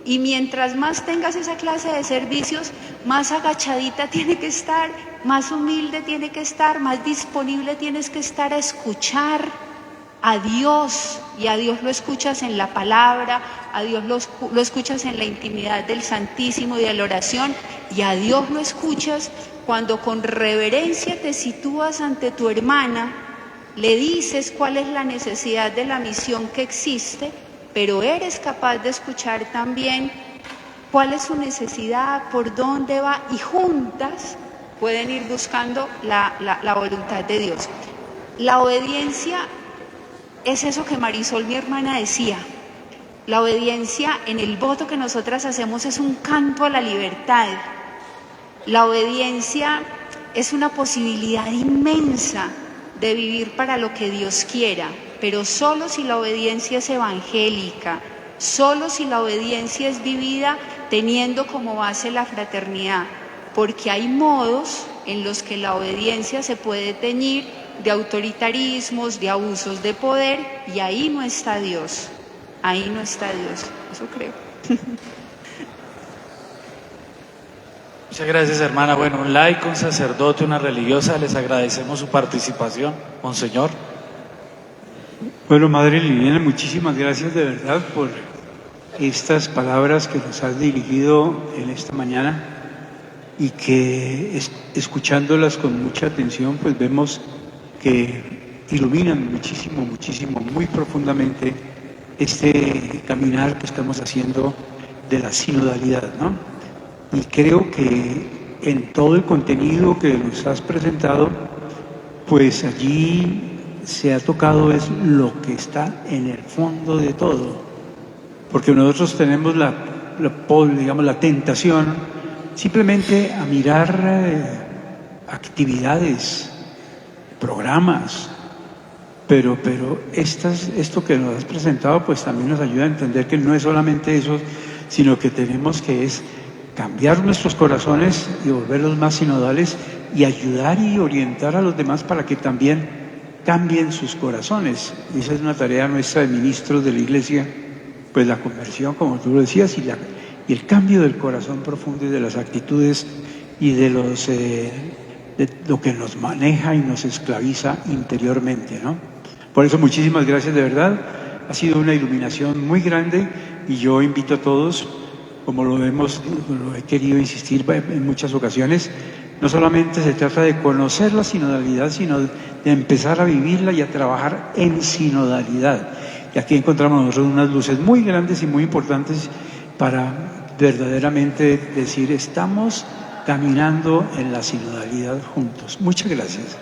Y mientras más tengas esa clase de servicios, más agachadita tiene que estar, más humilde tiene que estar, más disponible tienes que estar a escuchar a Dios. Y a Dios lo escuchas en la palabra, a Dios lo escuchas en la intimidad del Santísimo y de la oración, y a Dios lo escuchas cuando con reverencia te sitúas ante tu hermana, le dices cuál es la necesidad de la misión que existe, pero eres capaz de escuchar también cuál es su necesidad, por dónde va, y juntas pueden ir buscando la voluntad de Dios. La obediencia es eso que Marisol, mi hermana, decía. La obediencia en el voto que nosotras hacemos es un canto a la libertad. La obediencia es una posibilidad inmensa de vivir para lo que Dios quiera, pero solo si la obediencia es evangélica, solo si la obediencia es vivida teniendo como base la fraternidad, porque hay modos en los que la obediencia se puede teñir de autoritarismos, de abusos de poder, y ahí no está Dios, ahí no está Dios, eso creo. Muchas gracias, hermana. Bueno, un laico, un sacerdote, una religiosa, les agradecemos su participación. Monseñor. Bueno, Madre Liliana, muchísimas gracias de verdad por estas palabras que nos has dirigido en esta mañana y que escuchándolas con mucha atención, pues vemos que iluminan muchísimo, muy profundamente este caminar que estamos haciendo de la sinodalidad, ¿no? Y creo que en todo el contenido que nos has presentado, pues allí se ha tocado es lo que está en el fondo de todo. Porque nosotros tenemos la tentación simplemente a mirar actividades, programas, pero esto que nos has presentado pues también nos ayuda a entender que no es solamente eso, sino que tenemos que cambiar nuestros corazones y volverlos más sinodales y ayudar y orientar a los demás para que también cambien sus corazones. Esa es una tarea nuestra de ministros de la Iglesia, pues la conversión, como tú lo decías, y el cambio del corazón profundo y de las actitudes y de lo que nos maneja y nos esclaviza interiormente, ¿no? Por eso muchísimas gracias, de verdad. Ha sido una iluminación muy grande y yo invito a todos, como lo he querido insistir en muchas ocasiones, no solamente se trata de conocer la sinodalidad, sino de empezar a vivirla y a trabajar en sinodalidad. Y aquí encontramos nosotros unas luces muy grandes y muy importantes para verdaderamente decir, estamos caminando en la sinodalidad juntos. Muchas gracias.